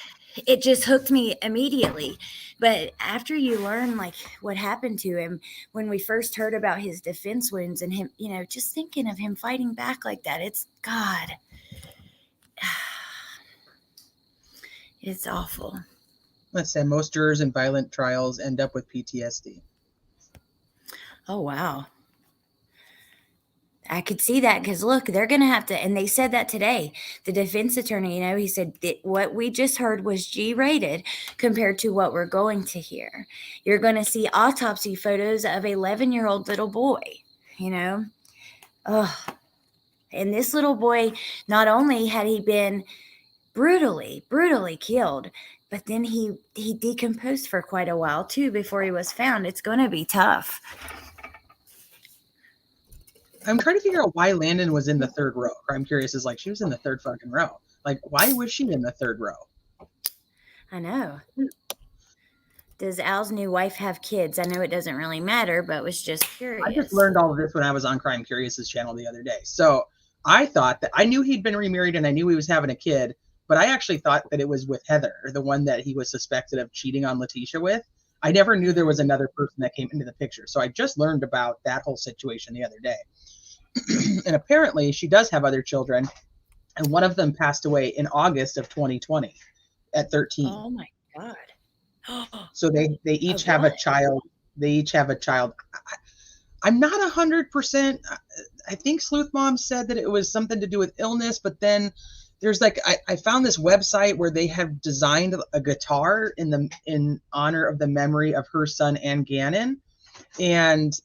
it just hooked me immediately. But after you learn, like, what happened to him when we first heard about his defense wounds and him, just thinking of him fighting back like that, it's God. It's awful. Let's say most jurors in violent trials end up with PTSD. Oh, wow. I could see that because, look, they're going to have to, and they said that today. The defense attorney, he said that what we just heard was G-rated compared to what we're going to hear. You're going to see autopsy photos of an 11-year-old little boy, Oh, and this little boy, not only had he been brutally killed, but then he decomposed for quite a while, too, before he was found. It's going to be tough. I'm trying to figure out why Landon was in the third row. I'm curious, is like, she was in the third fucking row. Like, why was she in the third row? I know. Does Al's new wife have kids? I know it doesn't really matter, but was just curious. I just learned all of this when I was on Crime Curious's channel the other day. So I thought that I knew he'd been remarried and I knew he was having a kid, but I actually thought that it was with Heather, the one that he was suspected of cheating on Letecia with. I never knew there was another person that came into the picture. So I just learned about that whole situation the other day. And apparently she does have other children. And one of them passed away in August of 2020 at 13. Oh my God. So they each have a child. They each have a child. I'm not 100%. I think Sleuth Mom said that it was something to do with illness, but then there's like, I found this website where they have designed a guitar in honor of the memory of her son, Ann Gannon. And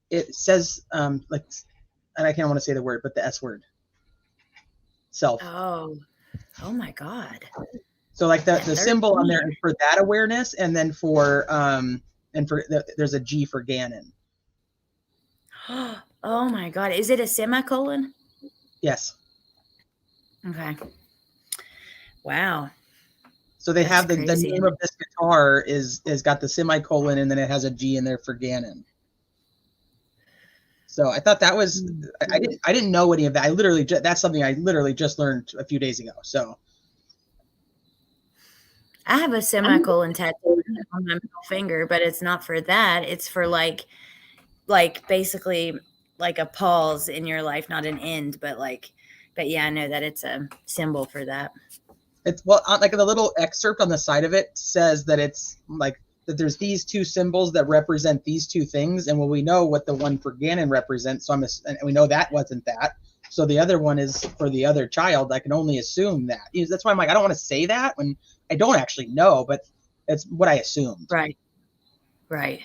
it says like, and I can't want to say the word, but the S word. Self. Oh my God. So like the symbol on there is for that awareness, and then for there's a G for Gannon. Oh my God. Is it a semicolon? Yes. Okay. Wow. So they That's have the crazy. name of this guitar is got the semicolon, and then it has a G in there for Gannon. So I thought that was, I didn't know any of that. That's something I literally just learned a few days ago. So I have a semicolon tattoo on my middle finger, but it's not for that. It's for like basically like a pause in your life, not an end, but yeah, I know that it's a symbol for that. it's like the little excerpt on the side of it says that it's like that there's these two symbols that represent these two things, and we know what the one for Gannon represents, and we know that wasn't that. So the other one is for the other child. I can only assume that. That's why I'm like, I don't want to say that when I don't actually know, but it's what I assumed. Right.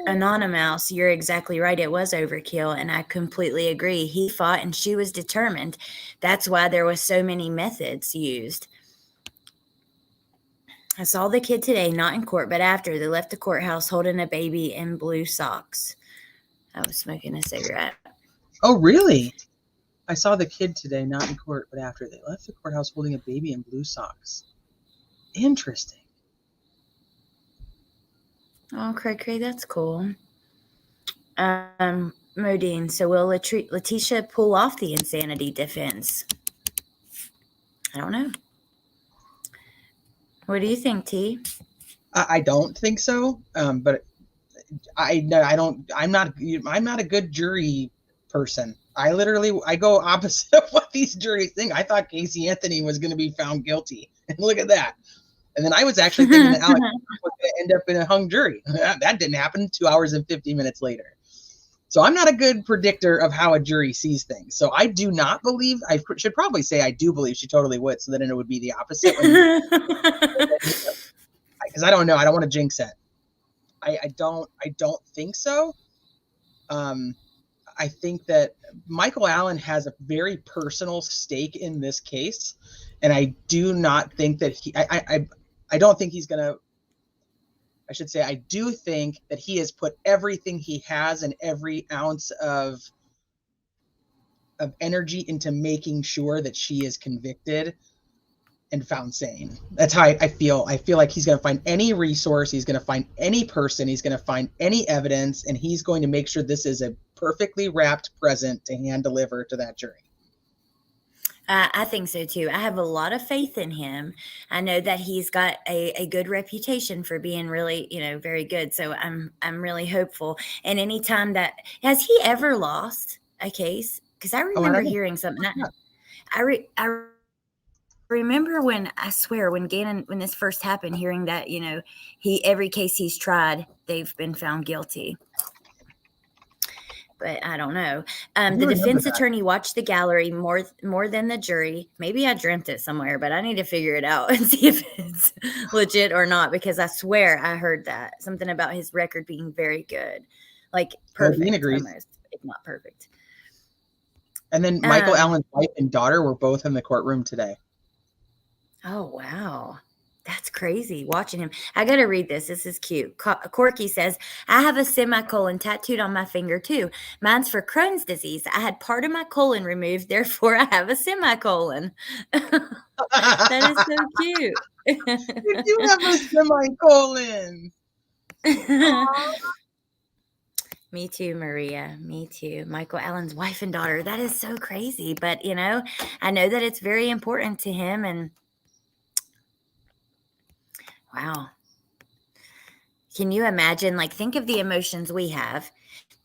Anonymous, you're exactly right. It was overkill, and I completely agree. He fought, and she was determined. That's why there was so many methods used. I saw the kid today, not in court, but after. They left the courthouse holding a baby in blue socks. I was smoking a cigarette. Oh, really? I saw the kid today, not in court, but after. They left the courthouse holding a baby in blue socks. Interesting. Oh, cray, that's cool. Modine, so will Letecia pull off the insanity defense? I don't know. What do you think, T? I don't think so. But I don't. I'm not a good jury person. I go opposite of what these juries think. I thought Casey Anthony was going to be found guilty, and look at that. And then I was actually thinking that Alex was going to end up in a hung jury. That didn't happen. 2 hours and 50 minutes later. So I'm not a good predictor of how a jury sees things. So I do not believe. I should probably say I do believe she totally would, so then it would be the opposite. Because I don't know. I don't want to jinx it. I don't think so. I think that Michael Allen has a very personal stake in this case, and I do not think that I don't think he's gonna. I should say I do think that he has put everything he has and every ounce of energy into making sure that she is convicted and found sane. That's how I feel. I feel like he's going to find any resource, he's going to find any person, he's going to find any evidence, and he's going to make sure this is a perfectly wrapped present to hand deliver to that jury. I think so too. I have a lot of faith in him. I know that he's got a good reputation for being really, very good. So I'm really hopeful. And anytime has he ever lost a case? Because I remember hearing something. I remember when Gannon, when this first happened, hearing that, every case he's tried, they've been found guilty. But I don't know. The defense attorney watched the gallery more than the jury. Maybe I dreamt it somewhere, but I need to figure it out and see if it's legit or not, because I swear I heard that. Something about his record being very good. Like perfect, almost, if not perfect. And then Michael Allen's wife and daughter were both in the courtroom today. Oh, wow. That's crazy watching him. I got to read this. This is cute. Corky says, I have a semicolon tattooed on my finger too. Mine's for Crohn's disease. I had part of my colon removed. Therefore, I have a semicolon. That is so cute. You do have a semicolon. Me too, Maria. Me too. Michael Allen's wife and daughter. That is so crazy. But, I know that it's very important to him. And wow. Can you imagine, think of the emotions we have.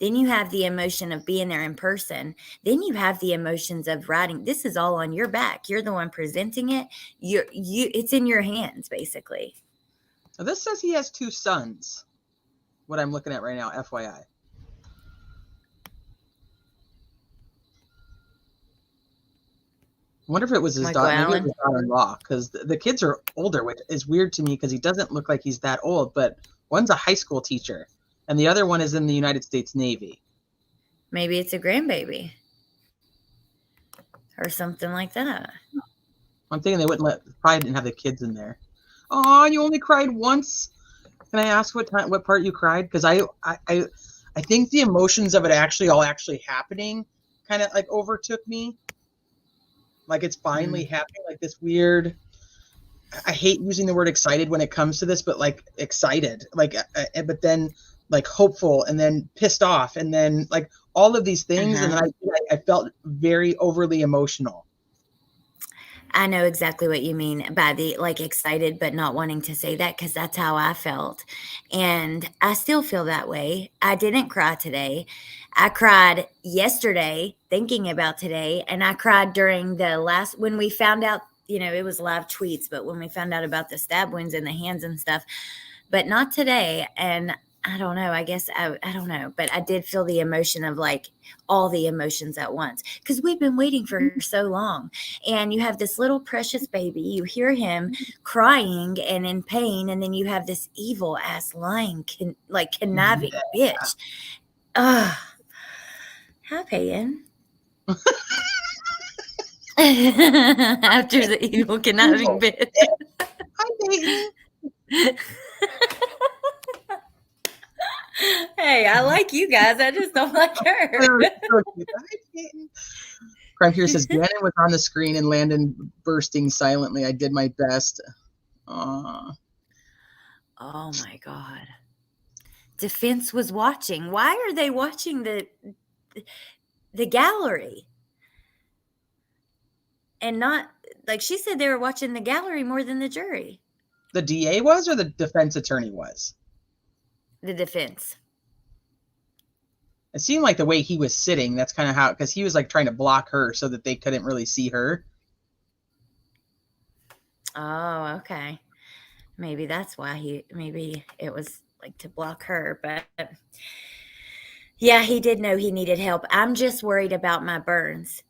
Then you have the emotion of being there in person. Then you have the emotions of writing. This is all on your back. You're the one presenting it. It's in your hands, basically. Now this says he has 2 sons. What I'm looking at right now, FYI. I wonder if it was his daughter, maybe it was his daughter-in-law, because the kids are older, which is weird to me because he doesn't look like he's that old, but one's a high school teacher, and the other one is in the United States Navy. Maybe it's a grandbaby or something like that. I'm thinking they probably didn't have the kids in there. Oh, you only cried once? Can I ask what part you cried? Because I think the emotions of it actually happening kind of overtook me. Like it's finally happening, like this weird, I hate using the word excited when it comes to this, but excited, but then hopeful, and then pissed off, and then all of these things. And then I felt very overly emotional. I know exactly what you mean by the excited, but not wanting to say that, because that's how I felt. And I still feel that way. I didn't cry today. I cried yesterday thinking about today. And I cried during when we found out, it was live tweets, but when we found out about the stab wounds in the hands and stuff, but not today. And I don't know. I guess I don't know, but I did feel the emotion of all the emotions at once, because we've been waiting for so long. And you have this little precious baby. You hear him crying and in pain, and then you have this evil ass lying, conniving bitch. Hi, Peyton. After the evil conniving bitch. Hi, Peyton. Hey, I like you guys. I just don't like her. Crime Fear says Gannon was on the screen and Landon bursting silently. I did my best. Oh my God. Defense was watching. Why are they watching the gallery? And not, she said they were watching the gallery more than the jury. The DA was, or the defense attorney was? The defense. It seemed like the way he was sitting, that's kind of how, because he was trying to block her so that they couldn't really see her. Oh, okay. Maybe that's why maybe it was to block her. But yeah, he did know he needed help. I'm just worried about my burns.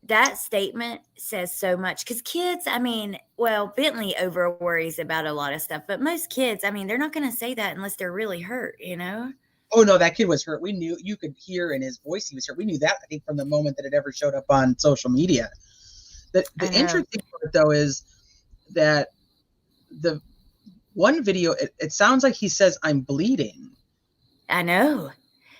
that statement says so much because kids, I mean, well, Bentley over worries about a lot of stuff, but most kids, I mean, they're not going to say that unless they're really hurt, you know? Oh no, that kid was hurt. We knew, you could hear in his voice he was hurt. We knew that, I think, from the moment that it ever showed up on social media. The interesting part though is that the one video, it sounds like he says, "I'm bleeding." I know.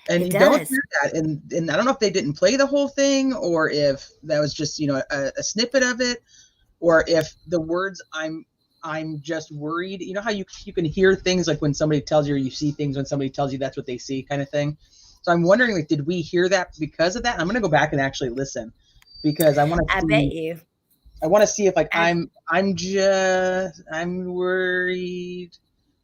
And you don't hear that. And I don't know if they didn't play the whole thing, or if that was just, a snippet of it, or if the words I'm just worried. You know how you can hear things like when somebody tells you, or you see things when somebody tells you that's what they see, kind of thing. So I'm wondering, like, did we hear that because of that? I'm gonna go back and actually listen, because I want to. I bet you. I want to see if, like, I'm worried.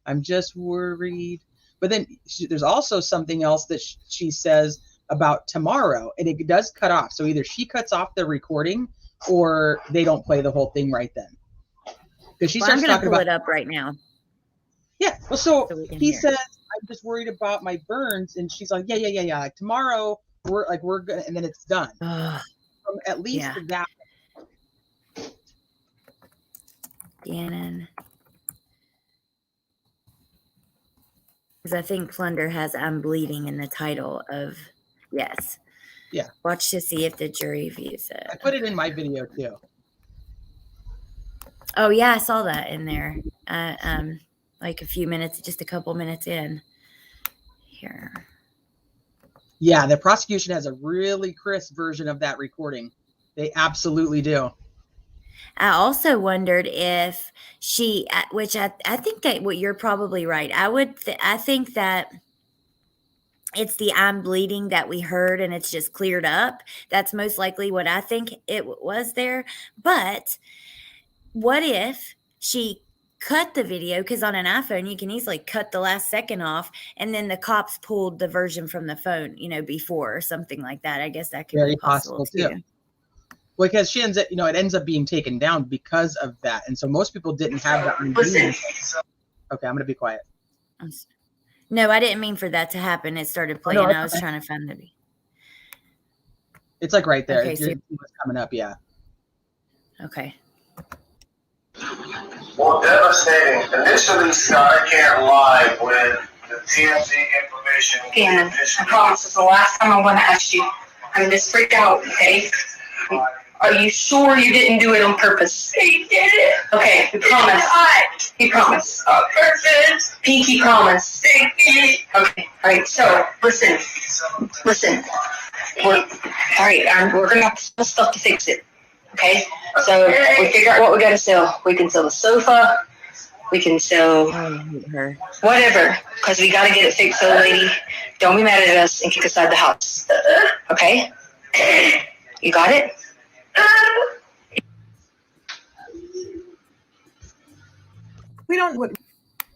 I'm just worried. But then there's also something else that she says about tomorrow, and it does cut off. So either she cuts off the recording, or they don't play the whole thing right then. Because she starts talking about it up right now. Yeah. Well, so he says, "I'm just worried about my burns," and she's like, "Yeah. Like, tomorrow we're gonna," and then it's done. From at least that. Gannon. Because I think Plunder has "I'm bleeding" in the title of, yes. Yeah. Watch to see if the jury views it. I put it in my video too. Oh yeah, I saw that in there. Like just a couple minutes in. Here. Yeah, the prosecution has a really crisp version of that recording. They absolutely do. I also wondered if she, which I think that what you're probably right. I think that it's the "I'm bleeding" that we heard and it's just cleared up. That's most likely what I think it was there. But what if she cut the video? Because on an iPhone, you can easily cut the last second off, and then the cops pulled the version from the phone, before or something like that. I guess that could be possible too. Well, because she ends up, it ends up being taken down because of that. And so most people didn't have that. Listen. Okay, I'm going to be quiet. No, I didn't mean for that to happen. It started playing. I was trying to find the. It's like right there. Okay, it's coming up, yeah. Okay. Well, devastating. Initially, Scott, I can't lie, when the TMZ information. Dan, I promise it's the last time I'm going to ask you. I'm just freaked out, okay? Are you sure you didn't do it on purpose? He did it. Okay, we promise. We promise. On purpose. Pinky promise. Pinky. Okay, all right, so listen. We're going to have some stuff to fix it, okay? So we figure out what we got to sell. We can sell the sofa. We can sell whatever, because we got to get it fixed. So, lady, don't be mad at us and kick us out of the house, okay? You got it? We don't. What?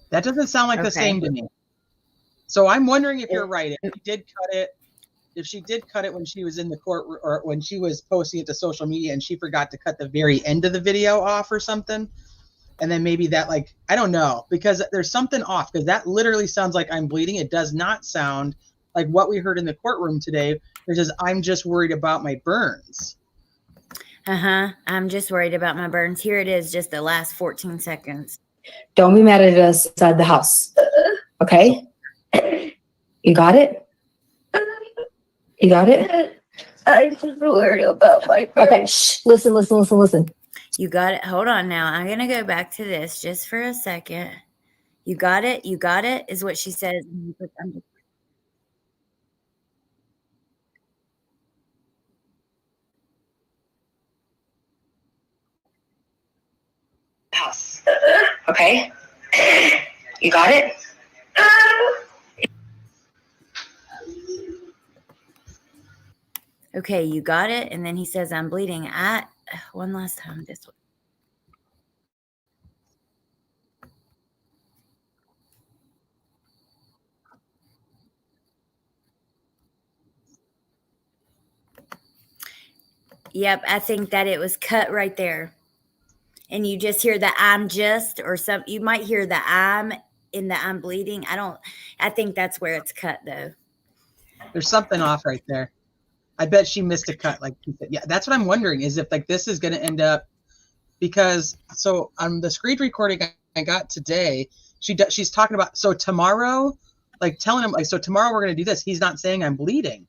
That doesn't sound like the same to me. So I'm wondering if you're right. If she did cut it when she was in the court, or when she was posting it to social media and she forgot to cut the very end of the video off or something. And then maybe that, like, I don't know, because there's something off, because that literally sounds like "I'm bleeding." It does not sound like what we heard in the courtroom today, which is "I'm just worried about my burns." I'm just worried about my burns. Here it is, just the last 14 seconds. Don't be mad at us inside the house, okay? You got it? You got it? I'm just worried about my burns. Okay, shh. Listen. You got it. Hold on now. I'm going to go back to this just for a second. You got it is what she says. House, okay? You got it? Okay, you got it. And then he says, "I'm bleeding." One last time, this one. Yep, I think that it was cut right there. And you just hear the "I'm just," or you might hear the "I'm" in the "I'm bleeding." I think that's where it's cut though. There's something off right there. I bet she missed a cut. Like, yeah, that's what I'm wondering is if like this is going to end up, because so on the screen recording I got today, she's talking about, so tomorrow, like telling him like, so tomorrow we're going to do this. He's not saying I'm bleeding.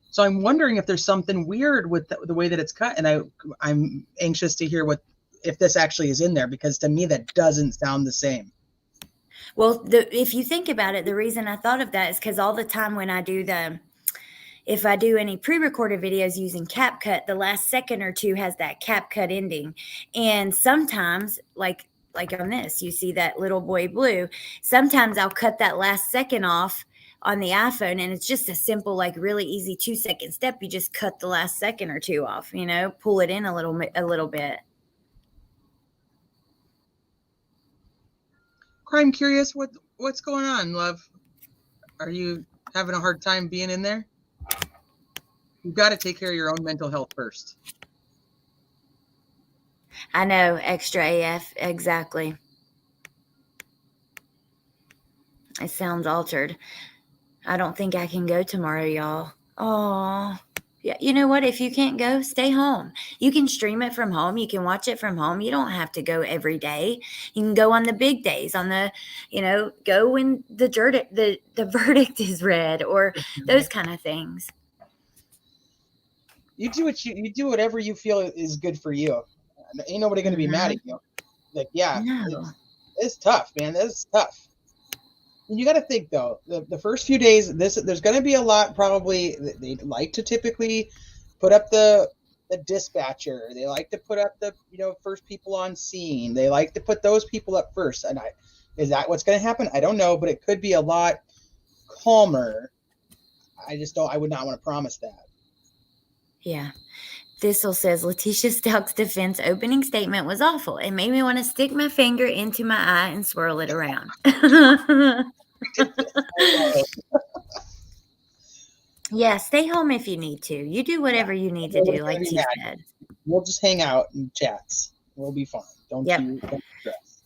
So I'm wondering if there's something weird with the way that it's cut. And I'm anxious to hear if this actually is in there, because to me, that doesn't sound the same. Well, if you think about it, the reason I thought of that is because all the time when I do if I do any pre-recorded videos using CapCut, the last second or two has that CapCut ending. And sometimes, like on this, you see that little boy blue. Sometimes I'll cut that last second off on the iPhone, and it's just a simple, like really easy 2-second step. You just cut the last second or two off, pull it in a little bit. Crime Curious, what's going on, love? Are you having a hard time being in there? You've got to take care of your own mental health first. I know, extra AF, exactly. It sounds altered. I don't think I can go tomorrow, y'all. Oh, yeah. You know what? If you can't go, stay home. You can stream it from home. You can watch it from home. You don't have to go every day. You can go on the big days, on the, go when the verdict is read, or those kind of things. You do whatever you feel is good for you. Ain't nobody going to be mad at you. Like, yeah, No. it's tough, man. It's tough. You got to think though, the first few days, there's going to be a lot. Probably they like to typically put up the dispatcher. They like to put up the first people on scene. They like to put those people up first. And is that what's going to happen? I don't know, but it could be a lot calmer. I would not want to promise that. Yeah. Thistle says, Letecia Stauch's defense opening statement was awful. It made me want to stick my finger into my eye and swirl it around. Yeah, stay home if you need to. You do whatever you need to do, like T said. We'll just hang out and chats. We'll be fine. Don't stress.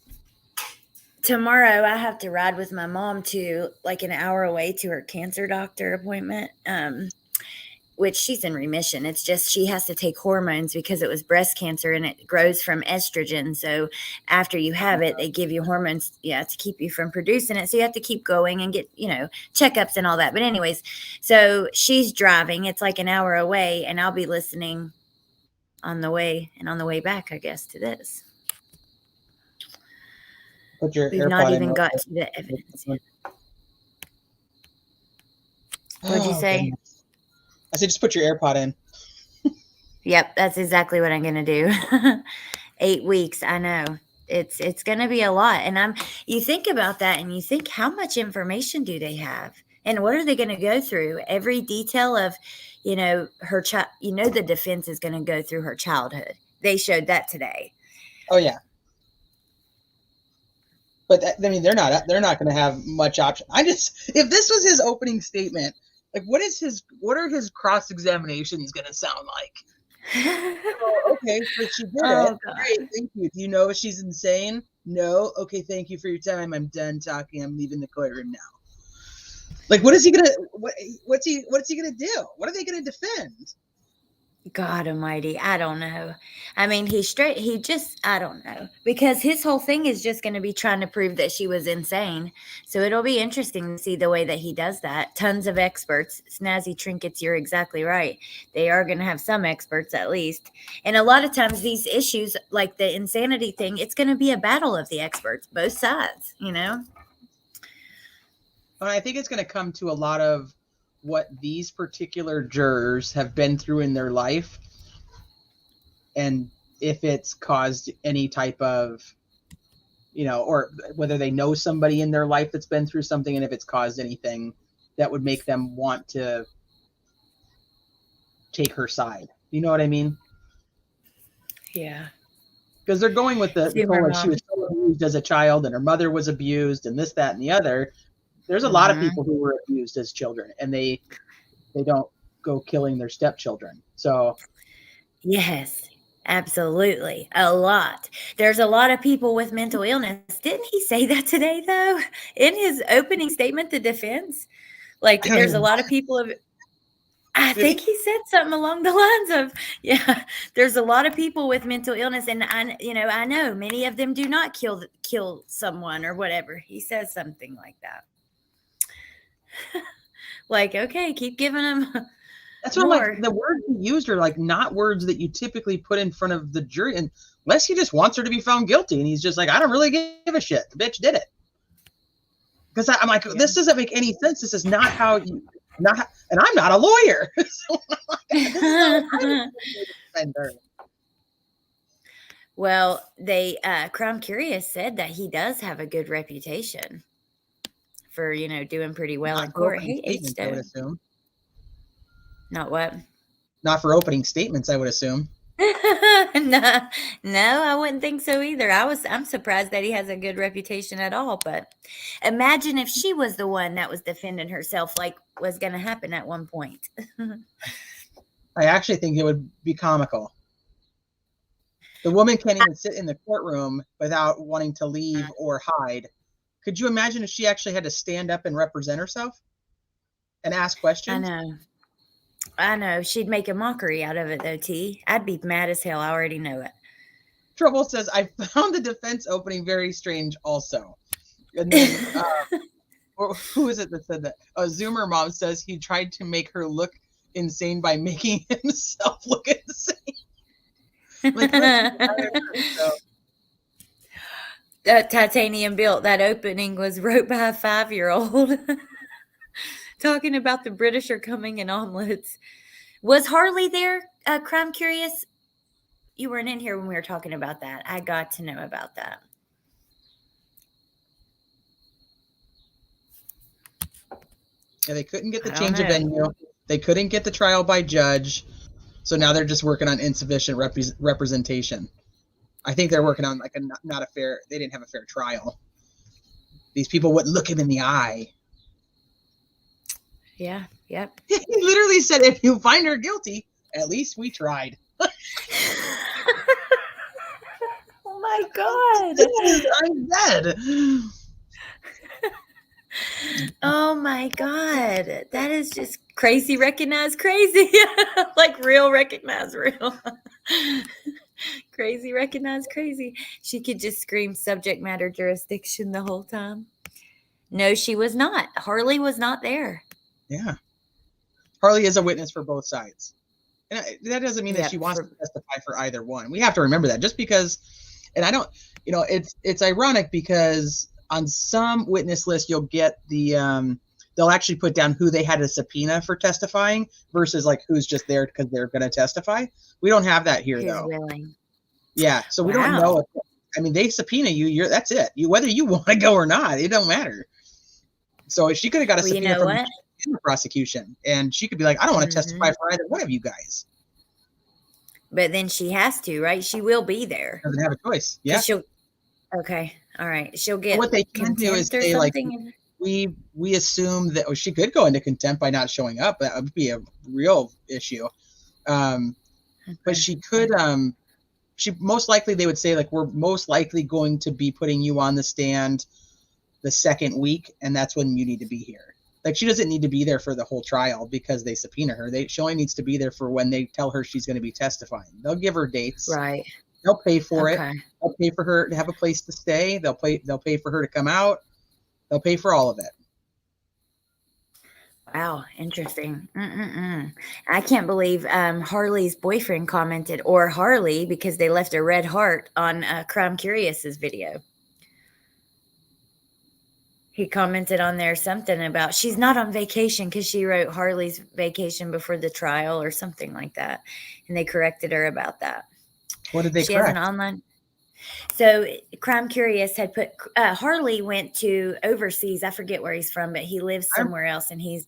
Tomorrow, I have to ride with my mom to like an hour away to her cancer doctor appointment. Which she's in remission. It's just she has to take hormones because it was breast cancer and it grows from estrogen. So after you have it, they give you hormones, to keep you from producing it. So you have to keep going and get, checkups and all that. But anyways, so she's driving. It's like an hour away, and I'll be listening on the way and on the way back, I guess, to this. We've not even got to the evidence yet. What'd you say? Goodness. I said, just put your AirPod in. Yep, that's exactly what I'm going to do. 8 weeks. I know it's going to be a lot. And you think about that and you think, how much information do they have? And what are they going to go through? Every detail of, her child, the defense is going to go through her childhood. They showed that today. Oh yeah. But they're not going to have much option. If this was his opening statement, like, what are his cross examinations going to sound like? Okay, so she did it. Great, thank you. Do you know if she's insane? No. Okay, thank you for your time. I'm done talking. I'm leaving the courtroom now. Like, what is he gonna? What's he gonna do? What are they gonna defend? God almighty, I don't know. I mean, I don't know. Because his whole thing is just going to be trying to prove that she was insane. So it'll be interesting to see the way that he does that. Tons of experts. Snazzy Trinkets, you're exactly right. They are going to have some experts at least. And a lot of times these issues, like the insanity thing, it's going to be a battle of the experts, both sides, Well, I think it's going to come to a lot of what these particular jurors have been through in their life, and if it's caused any type of, or whether they know somebody in their life that's been through something, and if it's caused anything that would make them want to take her side. You know what I mean? Yeah. Because they're going with the whole, like, she was so abused as a child and her mother was abused and this, that, and the other. There's a lot of people who were abused as children, and they don't go killing their stepchildren. So, yes, absolutely. A lot. There's a lot of people with mental illness. Didn't he say that today, though, in his opening statement, the defense? Like, there's a lot of people I think he said something along the lines of, yeah, there's a lot of people with mental illness, and I know many of them do not kill someone or whatever. He says something like that. Like, okay, keep giving them. That's what I'm like. The words he used are like not words that you typically put in front of the jury, unless he just wants her to be found guilty, and he's just like, I don't really give a shit. The bitch did it. Because I'm like, this doesn't make any sense. This is not how you. And I'm not a lawyer. Well, Crime Curious said that he does have a good reputation for, doing pretty well in court. Hey, I would assume. Not what? Not for opening statements, I would assume. No, I wouldn't think so either. I'm surprised that he has a good reputation at all. But imagine if she was the one that was defending herself, like was going to happen at one point. I actually think it would be comical. The woman can't even sit in the courtroom without wanting to leave or hide. Could you imagine if she actually had to stand up and represent herself and ask questions? I know. She'd make a mockery out of it, though, T. I'd be mad as hell. I already know it. Trouble says, I found the defense opening very strange also. And then, who is it that said that? Zoomer Mom says he tried to make her look insane by making himself look insane. Like, that titanium built, that opening was wrote by a 5-year-old. Talking about the British are coming in omelets. Was Harley there, Crime Curious? You weren't in here when we were talking about that. I got to know about that. Yeah, they couldn't get the change of venue. They couldn't get the trial by judge. So now they're just working on insufficient representation. I think they're working on like not a fair, they didn't have a fair trial. These people wouldn't look him in the eye. Yeah, yep. He literally said, if you find her guilty, at least we tried. Oh my God. I'm dead. Oh my God. That is just crazy recognize crazy. Like real recognize real. Crazy recognize crazy. She could just scream subject matter jurisdiction the whole time. No, she was not. Harley was not there. Yeah. Harley is a witness for both sides. And that doesn't mean that she wants to testify for either one. We have to remember that just because, and I don't, it's ironic because on some witness list, you'll get they'll actually put down who they had a subpoena for testifying versus like who's just there because they're going to testify. We don't have that here though. Willing. Yeah. So we don't know. They subpoena you, that's it. Whether you want to go or not, it don't matter. So she could have got a subpoena from the prosecution, and she could be like, I don't want to testify for either one of you guys. But then she has to, right? She will be there. Doesn't have a choice. Yeah. Okay. All right. She'll get what they can do is say like, we assume that she could go into contempt by not showing up. That would be a real issue. But she could, she most likely, they would say like, we're most likely going to be putting you on the stand the second week, and that's when you need to be here. Like, she doesn't need to be there for the whole trial because they subpoena her. She only needs to be there for when they tell her she's going to be testifying. They'll give her dates. Right. They'll pay for it. They'll pay for her to have a place to stay. They'll pay for her to come out. They'll pay for all of it. Wow, interesting. I can't believe Harley's boyfriend commented, or Harley, because they left a red heart on Crime Curious's video. He commented on there something about she's not on vacation because she wrote Harley's vacation before the trial or something like that. And they corrected her about that. What did they correct? She has an online. So Crime Curious had put Harley went to overseas. I forget where he's from, but he lives somewhere else, and he's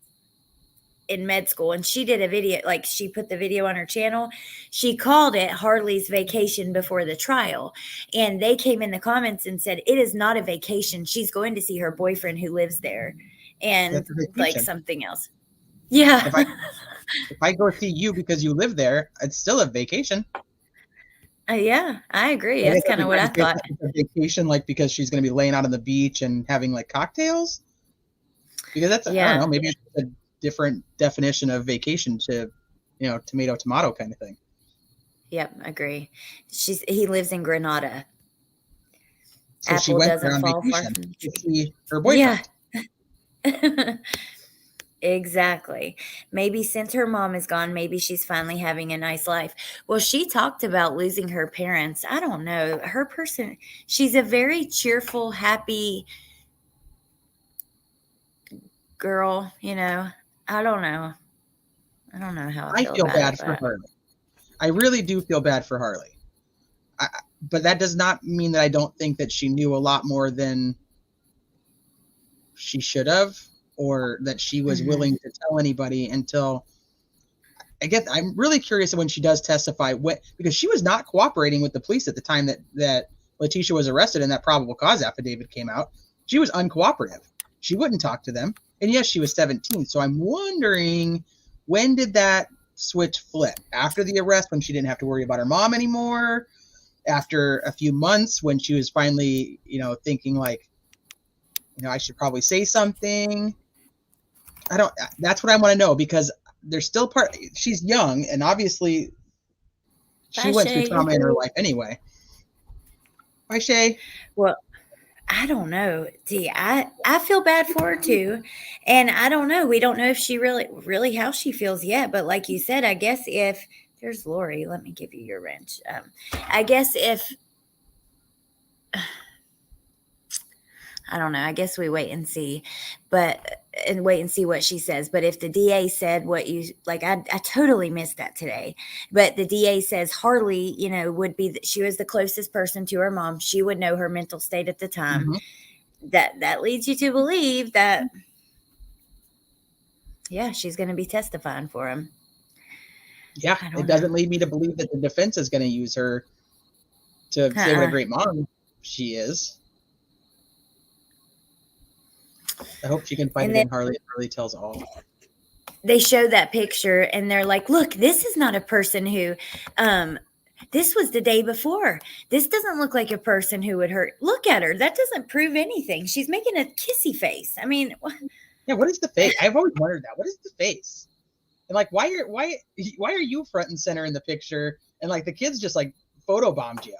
in med school. And she did a video, like she put the video on her channel. She called it Harley's vacation before the trial. And they came in the comments and said, it is not a vacation. She's going to see her boyfriend who lives there. And like something else. Yeah. If I go see you because you live there, it's still a vacation. Yeah, I agree. That's kind of what I thought. A vacation, like because she's going to be laying out on the beach and having like cocktails. Because that's, I don't know, maybe it's different definition of vacation to, tomato, tomato kind of thing. Yep, agree. He lives in Granada. So she Apple went doesn't there on fall far vacation from the to tree. see her boyfriend. Yeah. Exactly. Maybe since her mom is gone, maybe she's finally having a nice life. Well, she talked about losing her parents. I don't know. She's a very cheerful, happy girl, I don't know. I don't know how I I feel feel about bad it, for but Harley. I really do feel bad for Harley. But that does not mean that I don't think that she knew a lot more than she should have, or that she was willing to tell anybody until. I'm really curious when she does testify, because she was not cooperating with the police at the time that Letecia was arrested and that probable cause affidavit came out. She was uncooperative. She wouldn't talk to them. And yes, she was 17. So I'm wondering, when did that switch flip? After the arrest, when she didn't have to worry about her mom anymore? After a few months, when she was finally, thinking like, I should probably say something? That's what I want to know, because there's still she's young, and obviously she went through trauma in her life anyway. Bye, Shay. Well, I don't know. See, I feel bad for her too. And I don't know. We don't know if she really how she feels yet. But like you said, I guess if there's Lori, let me give you your wrench. I guess if I don't know. I guess we wait and see, and wait and see what she says. But if the DA said what you like, I totally missed that today. But the DA says Harley, would be she was the closest person to her mom. She would know her mental state at the time. That leads you to believe that, yeah, she's going to be testifying for him. Yeah, it doesn't lead me to believe that the defense is going to use her to say what a great mom she is. I hope she can find it in Harley. It really tells all. They show that picture and they're like, look, this is not a person who, this was the day before. This doesn't look like a person who would hurt. Look at her. That doesn't prove anything. She's making a kissy face. I mean, yeah, what is the face? I've always wondered that. What is the face? And like, why are you front and center in the picture? And like the kids just like photobombed you.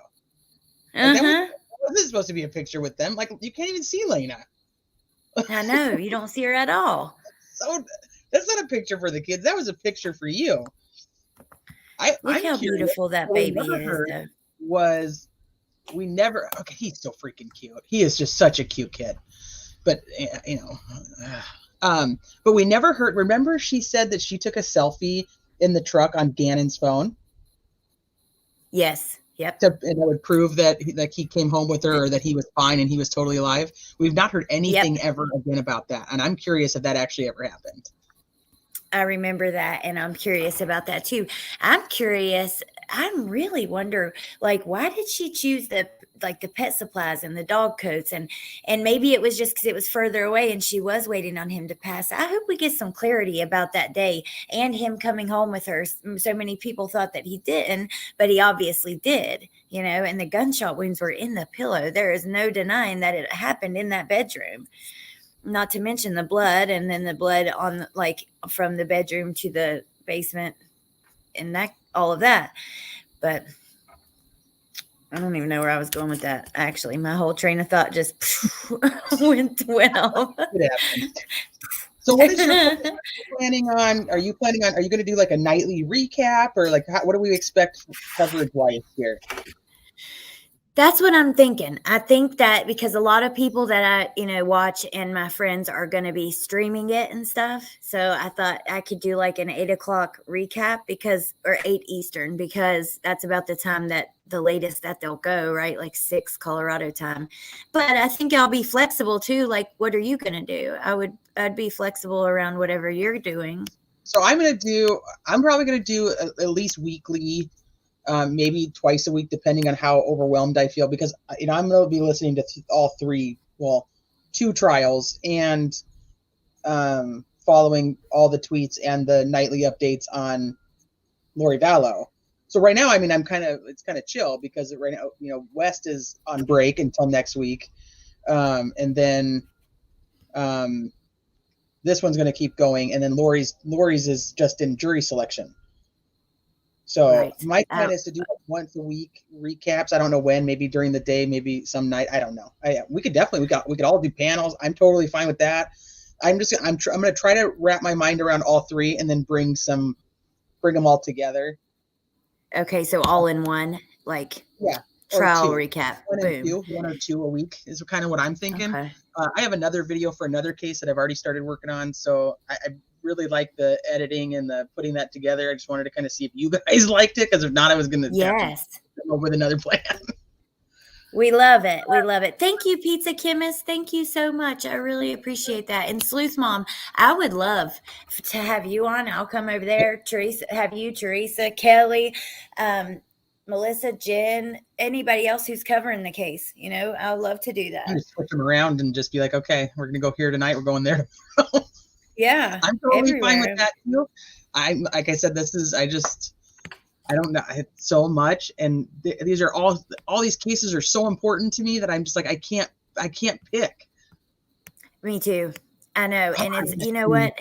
Like, that wasn't supposed to be a picture with them. Like, you can't even see Lena. I know, you don't see her at all. So that's not a picture for the kids. That was a picture for you. Look how beautiful that baby is. We never. Okay, he's so freaking cute. He is just such a cute kid. But but we never heard. Remember, she said that she took a selfie in the truck on Gannon's phone. Yes. Yep. And that would prove that he came home with her, or that he was fine and he was totally alive. We've not heard anything ever again about that. And I'm curious if that actually ever happened. I remember that. And I'm curious about that too. I'm curious. I'm really wonder, like, why did she choose the pet supplies and the dog coats? And maybe it was just because it was further away and she was waiting on him to pass. I hope we get some clarity about that day and him coming home with her. So many people thought that he didn't, but he obviously did, and the gunshot wounds were in the pillow. There is no denying that it happened in that bedroom. Not to mention the blood, and then the blood on from the bedroom to the basement and that, all of that. But I don't even know where I was going with that. Actually, my whole train of thought just went off. So what is your planning on? Are you going to do like a nightly recap, or like what do we expect coverage wise here? That's what I'm thinking. I think that because a lot of people that I, watch and my friends are going to be streaming it and stuff. So I thought I could do like an 8:00 recap or 8 Eastern, because that's about the time that the latest that they'll go, right? Like 6 Colorado time. But I think I'll be flexible too. Like, what are you going to do? I'd be flexible around whatever you're doing. So I'm probably going to do at least weekly, maybe twice a week, depending on how overwhelmed I feel, because I'm going to be listening to all 2 trials, and following all the tweets and the nightly updates on Lori Vallow. So right now, it's kind of chill, because right now, West is on break until next week, and then this one's going to keep going, and then Lori's is just in jury selection. So Right. my plan is to do like once a week recaps. I don't know when, maybe during the day, maybe some night. I don't know. We could all do panels. I'm totally fine with that. I'm going to try to wrap my mind around all three and then bring them all together. Okay, so all in one, like trial recap. One or two a week is kind of what I'm thinking. Okay. I have another video for another case that I've already started working on, so I really like the editing and the putting that together. I just wanted to kind of see if you guys liked it, because if not, I was going to come up with another plan. We love it. We love it. Thank you, Pizza Chemist. Thank you so much. I really appreciate that. And Sleuth Mom, I would love to have you on. I'll come over there. Teresa, Kelly, Melissa, Jen, anybody else who's covering the case. You know, I would love to do that. Just switch them around and just be like, okay, we're going to go here tonight. We're going there tomorrow. Yeah. I'm totally fine with that too. Like I said, I don't know so much, and these are all these cases are so important to me that I'm just like I can't pick. Me too. I know, and it's you know what.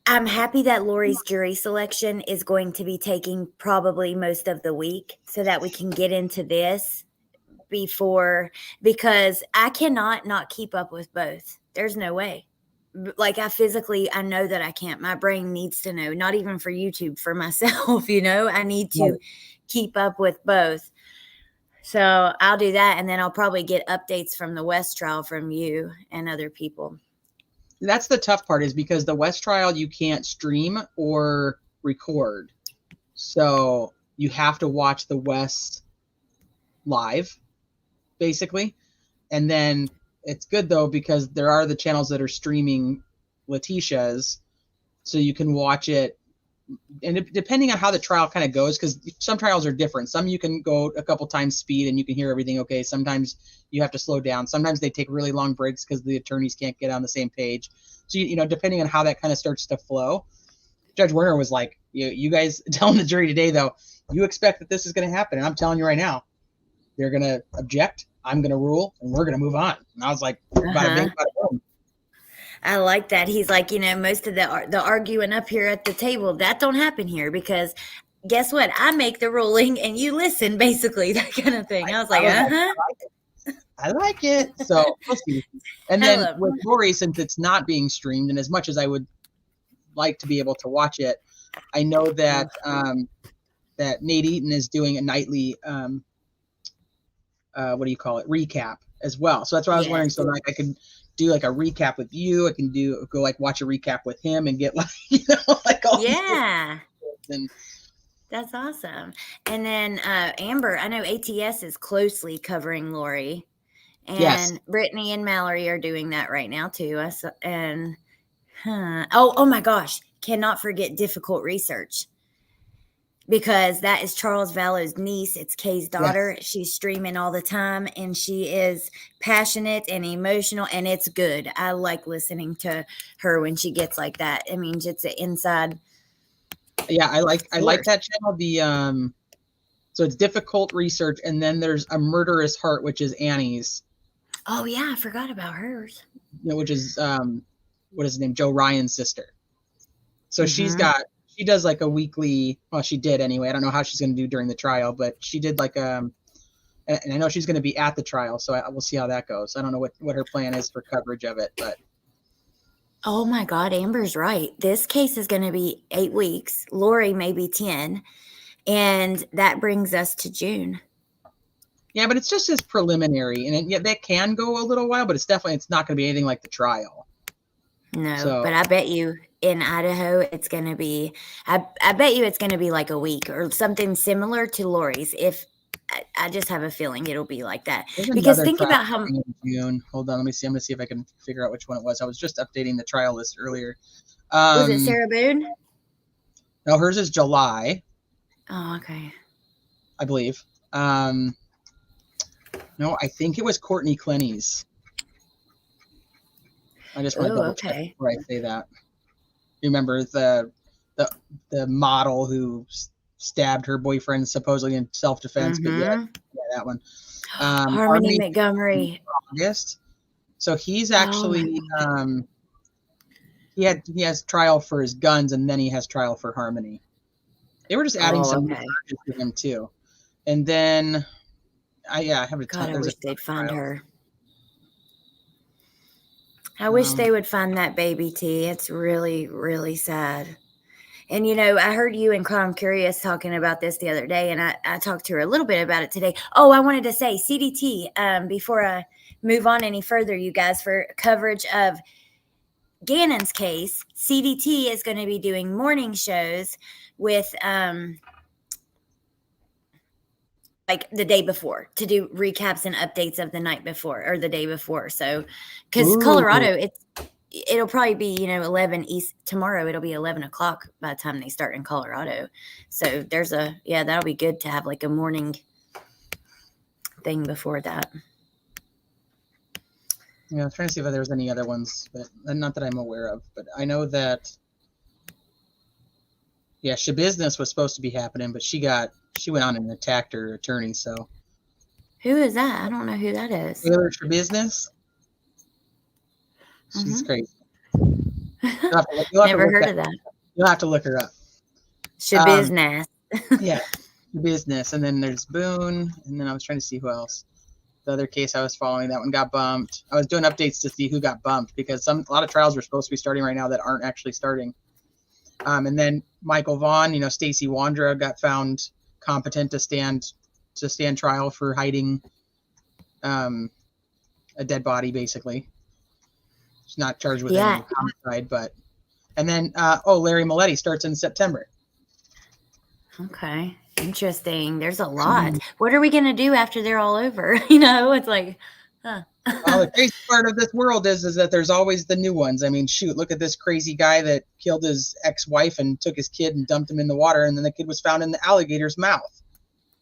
I'm happy that Lori's jury selection is going to be taking probably most of the week, so that we can get into this because I cannot not keep up with both. There's no way. Like I know that I can't. My brain needs to know, not even for YouTube, for myself, you know, I need to keep up with both. So I'll do that. And then I'll probably get updates from the West trial from you and other people. That's the tough part, is because the West trial, you can't stream or record. So you have to watch the West live, basically. And then it's good though, because there are the channels that are streaming Letecia's, so you can watch it. And depending on how the trial kind of goes, because some trials are different. Some you can go a couple times speed and you can hear everything okay. Sometimes you have to slow down. Sometimes they take really long breaks because the attorneys can't get on the same page. So, you know, depending on how that kind of starts to flow. Judge Werner was like, you guys telling the jury today, though, you expect that this is going to happen. And I'm telling you right now, they're going to object. I'm going to rule, and we're going to move on. And I was like, bada bing, bada boom. I like that. He's like, you know, most of the arguing up here at the table, that don't happen here, because guess what? I make the ruling and you listen, basically, that kind of thing. I was like, I like it. So we'll see. And then with Lori, since it's not being streamed, and as much as I would like to be able to watch it, I know that that Nate Eaton is doing a nightly recap as well. So that's why I was wondering. So like I could do like a recap with you. I can go like watch a recap with him and get like, you know, like all and that's awesome. And then Amber, I know ATS is closely covering Lori, and Brittany and Mallory are doing that right now too. Oh my gosh, cannot forget Difficult Research, because that is Charles Vallow's niece. It's Kay's daughter. Yes. She's streaming all the time, and she is passionate and emotional, and it's good. I like listening to her when she gets like that. It means it's an inside. Yeah, I like that channel. The so it's Difficult Research, and then there's A Murderous Heart, which is Annie's. Oh yeah, I forgot about hers. You know, which is what is his name? Joe Ryan's sister. So she does like a weekly, well, she did anyway. I don't know how she's going to do during the trial, but she did like and I know she's going to be at the trial, so we'll see how that goes. I don't know what her plan is for coverage of it, but. Oh my God, Amber's right. This case is going to be 8 weeks. Lori maybe 10, and that brings us to June. Yeah, but it's just as preliminary, and that can go a little while, but it's not going to be anything like the trial. No, but I bet you in Idaho, it's going to be, I bet you it's going to be like a week or something similar to Lori's. If I just have a feeling it'll be like that. Because think about how June. Hold on, let me see. I'm going to see if I can figure out which one it was. I was just updating the trial list earlier. Was it Sarah Boone? No, hers is July. Oh, okay. I believe. No, I think it was Courtney Clenny's. I just want to double check before I say that. You remember the model who stabbed her boyfriend supposedly in self-defense? But yeah, that one. Harmony Montgomery. August. So he's actually he has trial for his guns, and then he has trial for Harmony. They were just adding some new charges to him too. And then I have a ton. God, I wish they'd find trials. her. I wish they would find that baby T. It's really, really sad. And, you know, I heard you and Crime Curious talking about this the other day, and I talked to her a little bit about it today. Oh, I wanted to say CDT, before I move on any further, you guys, for coverage of Gannon's case, CDT is going to be doing morning shows with like the day before to do recaps and updates of the night before or the day before. So, because Colorado, it'll probably be, you know, 11 East tomorrow. It'll be 11 o'clock by the time they start in Colorado. So there's that'll be good to have like a morning thing before that. Yeah, I'm trying to see if there's any other ones, but not that I'm aware of. But I know that, Shabusiness was supposed to be happening, but she went on and attacked her attorney. So who is that? I don't know who that is. Taylor Shabusiness. She's crazy. Never heard of that. You'll have to look her up. Shabusiness. Yeah, Shabusiness. And then there's Boone, and then I was trying to see who else. The other case I was following, that one got bumped. I was doing updates to see who got bumped because a lot of trials are supposed to be starting right now that aren't actually starting. And then Michael Vaughn, Stacey Wandra got found competent to stand trial for hiding a dead body, basically. She's not charged with any homicide, and then Larry Maletti starts in September. Okay. Interesting. There's a lot. What are we going to do after they're all over? It's like, Well, the crazy part of this world is that there's always the new ones. I mean, shoot, look at this crazy guy that killed his ex-wife and took his kid and dumped him in the water, and then the kid was found in the alligator's mouth.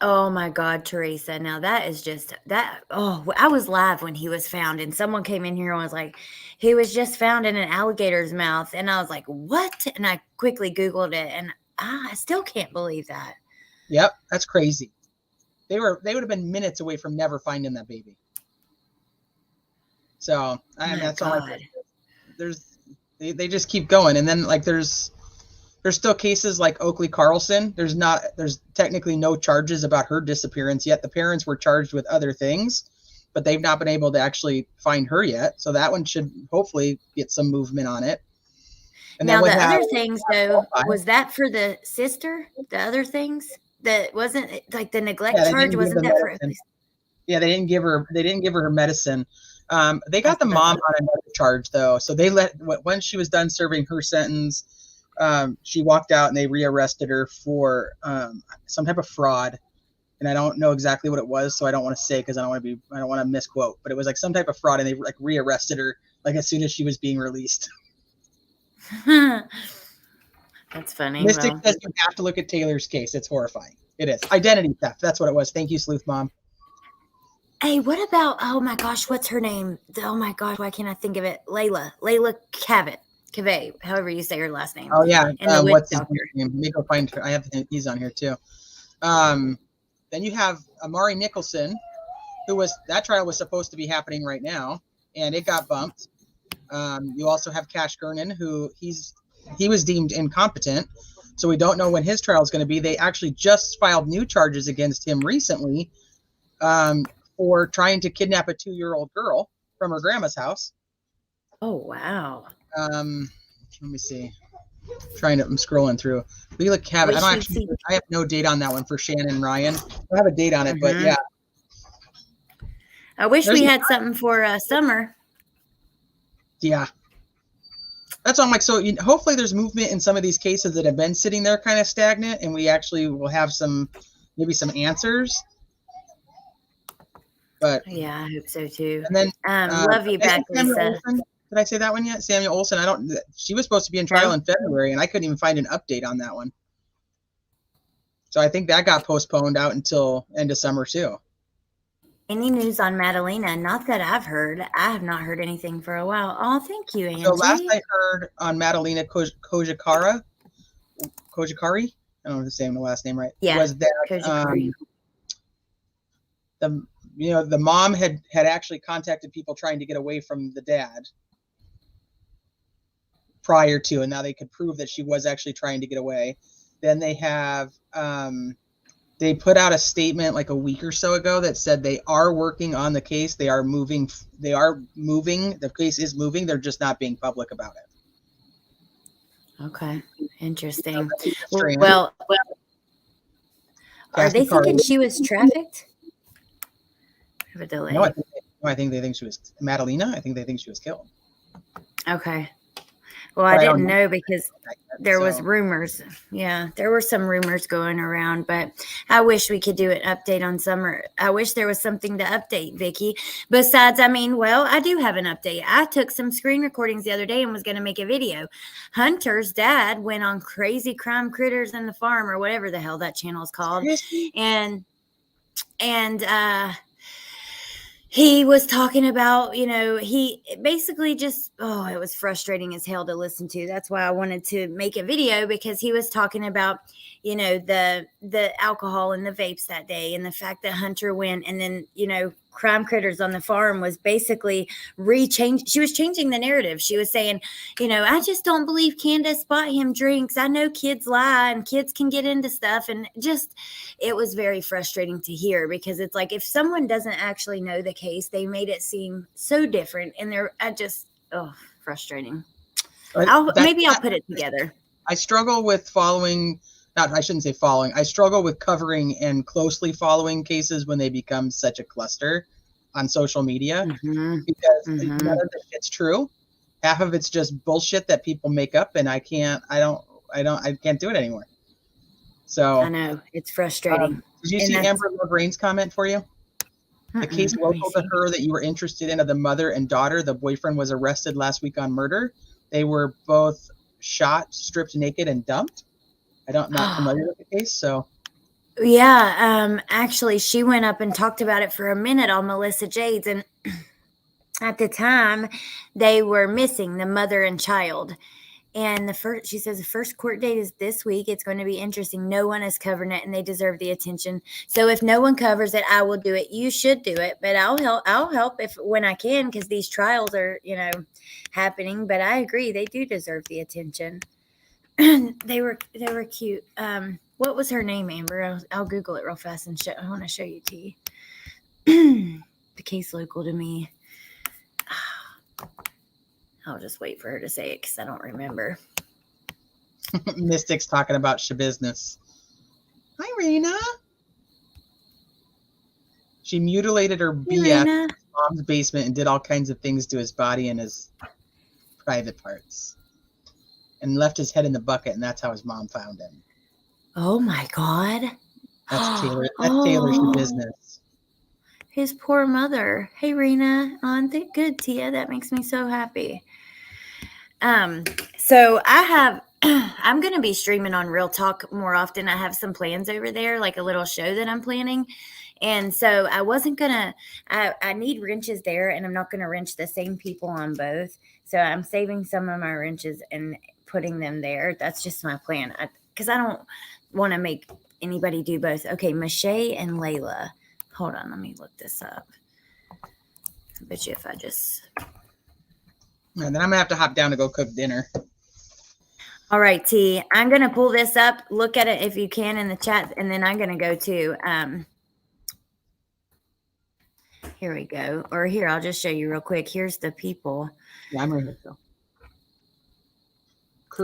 Oh my God, Teresa. Now that is just that. Oh, I was live when he was found, and someone came in here and was like, he was just found in an alligator's mouth. And I was like, what? And I quickly Googled it, and I still can't believe that. Yep, that's crazy. They would have been minutes away from never finding that baby. So that's all I think. They just keep going, and then like there's still cases like Oakley Carlson. There's technically no charges about her disappearance yet. The parents were charged with other things, but they've not been able to actually find her yet. So that one should hopefully get some movement on it. And now the other things though, was that for the sister? The other things that wasn't like the neglect charge, wasn't that for? Yeah, they didn't give her her medicine. They got the mom on another charge though. So they when she was done serving her sentence, she walked out and they rearrested her for some type of fraud. And I don't know exactly what it was, so I don't want to say because I don't want to misquote, but it was like some type of fraud, and they like rearrested her like as soon as she was being released. That's funny. Mystic says you have to look at Taylor's case. It's horrifying. It is. Identity theft. That's what it was. Thank you, Sleuth Mom. Hey, what about, oh my gosh, what's her name? Oh my gosh, why can't I think of it? Layla Cave, however you say her last name. Oh yeah. And what's his name? Let me go find her. I have he's on here too. Then you have Amari Nicholson, that trial was supposed to be happening right now, and it got bumped. You also have Cash Gernon, who he was deemed incompetent, so we don't know when his trial is going to be. They actually just filed new charges against him recently for trying to kidnap a 2-year-old girl from her grandma's house. Oh wow. Let me see. I'm scrolling through. Leila Cavett. I have no date on that one for Shannon Ryan. I have a date on it, but yeah. I wish we had something for summer. Yeah. That's all I'm like, so hopefully there's movement in some of these cases that have been sitting there kind of stagnant, and we actually will have maybe some answers. But yeah, I hope so too. And then love you back, Lisa. Did I say that one yet? Samuel Olsen. She was supposed to be in trial in February, and I couldn't even find an update on that one. So I think that got postponed out until end of summer too. Any news on Madalena? Not that I've heard. I have not heard anything for a while. Oh, thank you, Angie. So last I heard on Madalena Kojakari, I don't know if I'm saying the last name right. Yeah, was that the mom had actually contacted people trying to get away from the dad prior to, and now they could prove that she was actually trying to get away. Then they have, they put out a statement like a week or so ago that said they are working on the case. They are moving. The case is moving. They're just not being public about it. Okay. Interesting. Strange. Well, are Cassie they thinking Carter- she was trafficked? I have a delay. No, I think they think she was Madalena. I think they think she was killed. Okay. Well, But I I don't didn't know because there was So- rumors. Yeah, there were some rumors going around, but I wish we could do an update on summer. I wish there was something to update, Vicky. Besides, I do have an update. I took some screen recordings the other day and was going to make a video. Hunter's dad went on Crazy Crime Critters in the Farm, or whatever the hell that channel is called. And he was talking about, he basically just, it was frustrating as hell to listen to. That's why I wanted to make a video, because he was talking about, the alcohol and the vapes that day, and the fact that Hunter went, and then, Crime Critters on the Farm was basically she was changing the narrative. She was saying, I just don't believe Candace bought him drinks. I know kids lie and kids can get into stuff. And just, it was very frustrating to hear, because it's like, if someone doesn't actually know the case, they made it seem so different. And frustrating. Maybe I'll put it together. I struggle with I struggle with covering and closely following cases when they become such a cluster on social media, because none of the shit's true. Half of it's just bullshit that people make up, and I can't do it anymore. So I know, it's frustrating. Did you see Amber Lorraine's comment for you? The case local to her that you were interested in, of the mother and daughter. The boyfriend was arrested last week on murder. They were both shot, stripped naked, and dumped. Not familiar with the case, so. Yeah, actually, she went up and talked about it for a minute on Melissa Jades, and at the time, they were missing, the mother and child. And she says the first court date is this week. It's going to be interesting. No one is covering it, and they deserve the attention. So if no one covers it, I will do it. You should do it, but I'll help when I can, because these trials are, happening. But I agree, they do deserve the attention. They were cute. What was her name, Amber? I'll Google it real fast and I want to show you, T. The case local to me. I'll just wait for her to say it, because I don't remember. Mystic's talking about business. Hi, Rena. She mutilated her BF in his mom's basement and did all kinds of things to his body and his private parts, and left his head in the bucket, and that's how his mom found him. Oh my God. That's Taylor. That's Taylor's business. His poor mother. Hey, Rena. Good, Tia. That makes me so happy. So I'm going to be streaming on Real Talk more often. I have some plans over there, like a little show that I'm planning. And so I wasn't going to, I need wrenches there, and I'm not going to wrench the same people on both. So I'm saving some of my wrenches and putting them there. That's just my plan, because I don't want to make anybody do both. Okay, Mache and Layla. Hold on, let me look this up. I bet you if I just... And then I'm going to have to hop down to go cook dinner. All right, T. I'm going to pull this up. Look at it if you can in the chat, and then I'm going to go to... here we go. Or here, I'll just show you real quick. Here's the people. Yeah, I'm ready to go.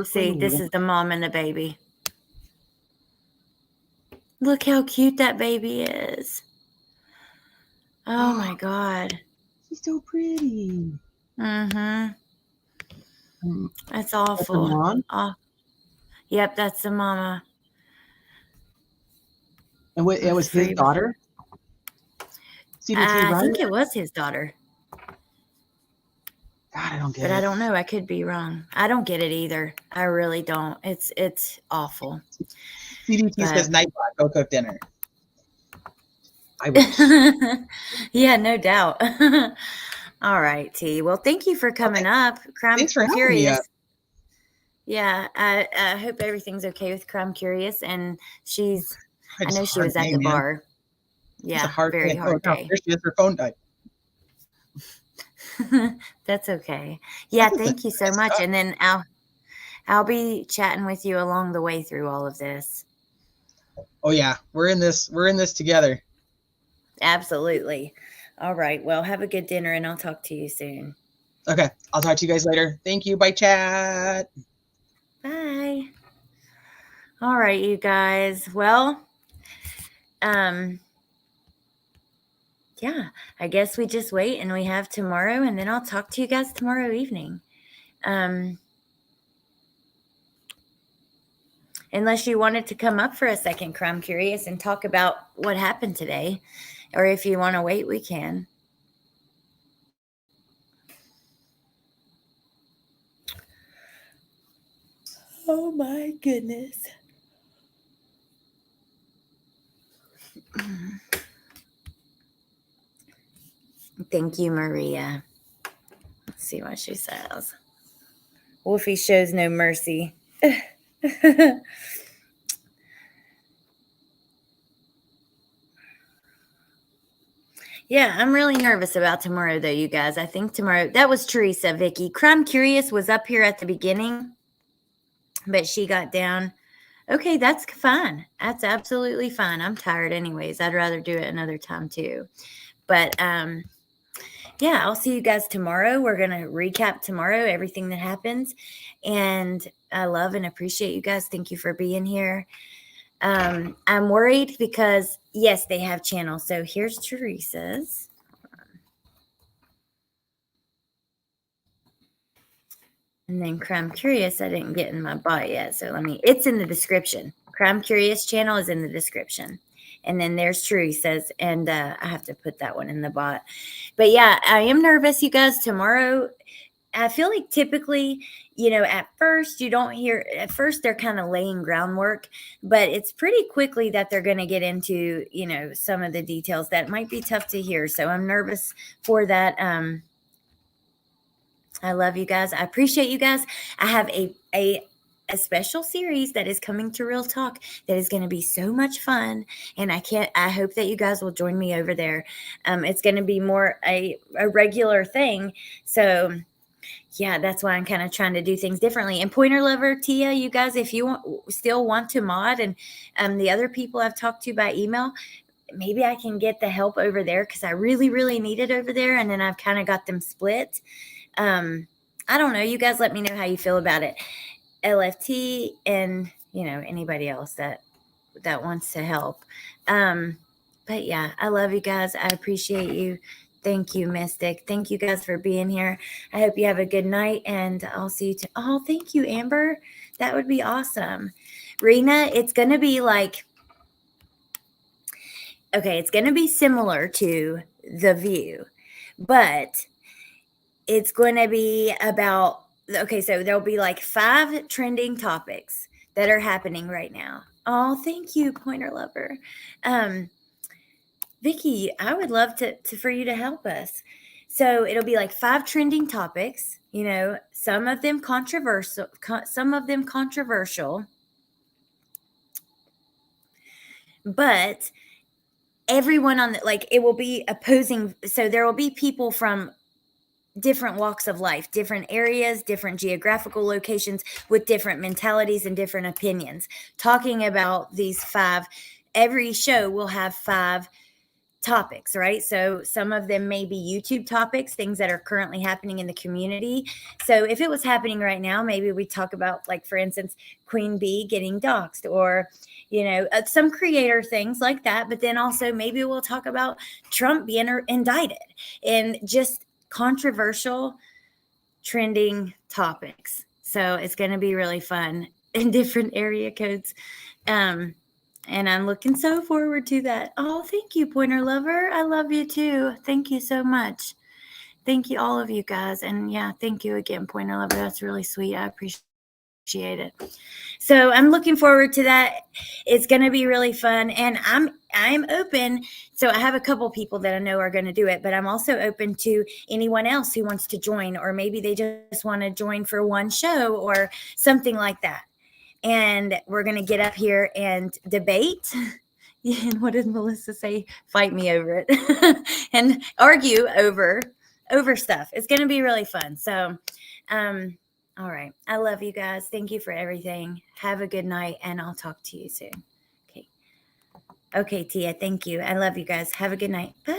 See, this is the mom and the baby. Look how cute that baby is. Oh my God. She's so pretty. Mm-hmm. That's That's awful. the mom? Oh, yep, that's the mama. And it was his daughter? CDT, I right? think it was his daughter. God, I don't get it. But I don't know. I could be wrong. I don't get it either. I really don't. It's awful. CDT says, Nightbot, go cook dinner. I wish. Yeah, no doubt. All right, T. Well, thank you for coming up. Thanks for having me up. Yeah, I hope everything's okay with Crime Curious, and I know she was at the bar. It's a Yeah, hard very thing. hard Oh, no, day. there she is. Her phone died. That's okay. Yeah, That's thank you so much. And then I'll be chatting with you along the way through all of this. Oh yeah, we're in this together. Absolutely. All right. Well, have a good dinner and I'll talk to you soon. Okay, I'll talk to you guys later. Thank you. Bye, chat. Bye. All right, you guys. Well, yeah, I guess we just wait and we have tomorrow, and then I'll talk to you guys tomorrow evening. Unless you wanted to come up for a second, Crime Curious, and talk about what happened today, or if you want to wait, we can. Oh my goodness. Thank you, Maria. Let's see what she says. Wolfie shows no mercy. Yeah, I'm really nervous about tomorrow, though, you guys. I think tomorrow, that was Teresa, Vicky. Crime Curious was up here at the beginning, but she got down. Okay, that's fine. That's absolutely fine. I'm tired anyways. I'd rather do it another time too. But yeah, I'll see you guys tomorrow. We're going to recap tomorrow, everything that happens. And I love and appreciate you guys. Thank you for being here. I'm worried because, yes, they have channels. So here's Teresa's. And then Crime Curious, I didn't get in my bot yet. So it's in the description. Crime Curious channel is in the description. And then there's Teresa's, and I have to put that one in the bot. But yeah, I am nervous, you guys. Tomorrow, I feel like typically, at first you don't hear, at first they're kind of laying groundwork, but it's pretty quickly that they're going to get into, some of the details that might be tough to hear. So I'm nervous for that. I love you guys. I appreciate you guys. I have a special series that is coming to Real Talk that is going to be so much fun. And I hope that you guys will join me over there. It's going to be more a regular thing. So yeah, that's why I'm kind of trying to do things differently. And Pointer Lover, Tia, you guys, if you still want to mod, and the other people I've talked to by email, maybe I can get the help over there because I really, really need it over there. And then I've kind of got them split. I don't know. You guys let me know how you feel about it. LFT and, anybody else that wants to help. But yeah, I love you guys. I appreciate you. Thank you, Mystic. Thank you guys for being here. I hope you have a good night, and I'll see you. Oh, thank you, Amber. That would be awesome. Rena, it's going to be it's going to be similar to The View, but it's going to be about, so there'll be 5 trending topics that are happening right now. Oh, thank you, Pointer Lover. Vicky, I would love for you to help us. So it'll be 5 trending topics, some of them controversial, but everyone on it will be opposing. So there will be people from different walks of life, different areas, different geographical locations with different mentalities and different opinions, talking about these 5. Every show will have 5 topics, right? So some of them may be YouTube topics, things that are currently happening in the community. So if it was happening right now, maybe we talk about, for instance, Queen Bee getting doxxed, or, some creator things like that. But then also maybe we'll talk about Trump being indicted, and just controversial, trending topics. So it's going to be really fun in different area codes. And I'm looking so forward to that. Oh, thank you, Pointer Lover. I love you too. Thank you so much. Thank you, all of you guys. And yeah, thank you again, Pointer Lover. That's really sweet. I appreciate it. So I'm looking forward to that. It's going to be really fun. And I'm open. So I have a couple people that I know are going to do it, but I'm also open to anyone else who wants to join, or maybe they just want to join for one show or something like that. And we're going to get up here and debate, And what did Melissa say? Fight me over it and argue over stuff. It's going to be really fun. So, all right. I love you guys. Thank you for everything. Have a good night, and I'll talk to you soon. Okay. Okay, Tia. Thank you. I love you guys. Have a good night. Bye.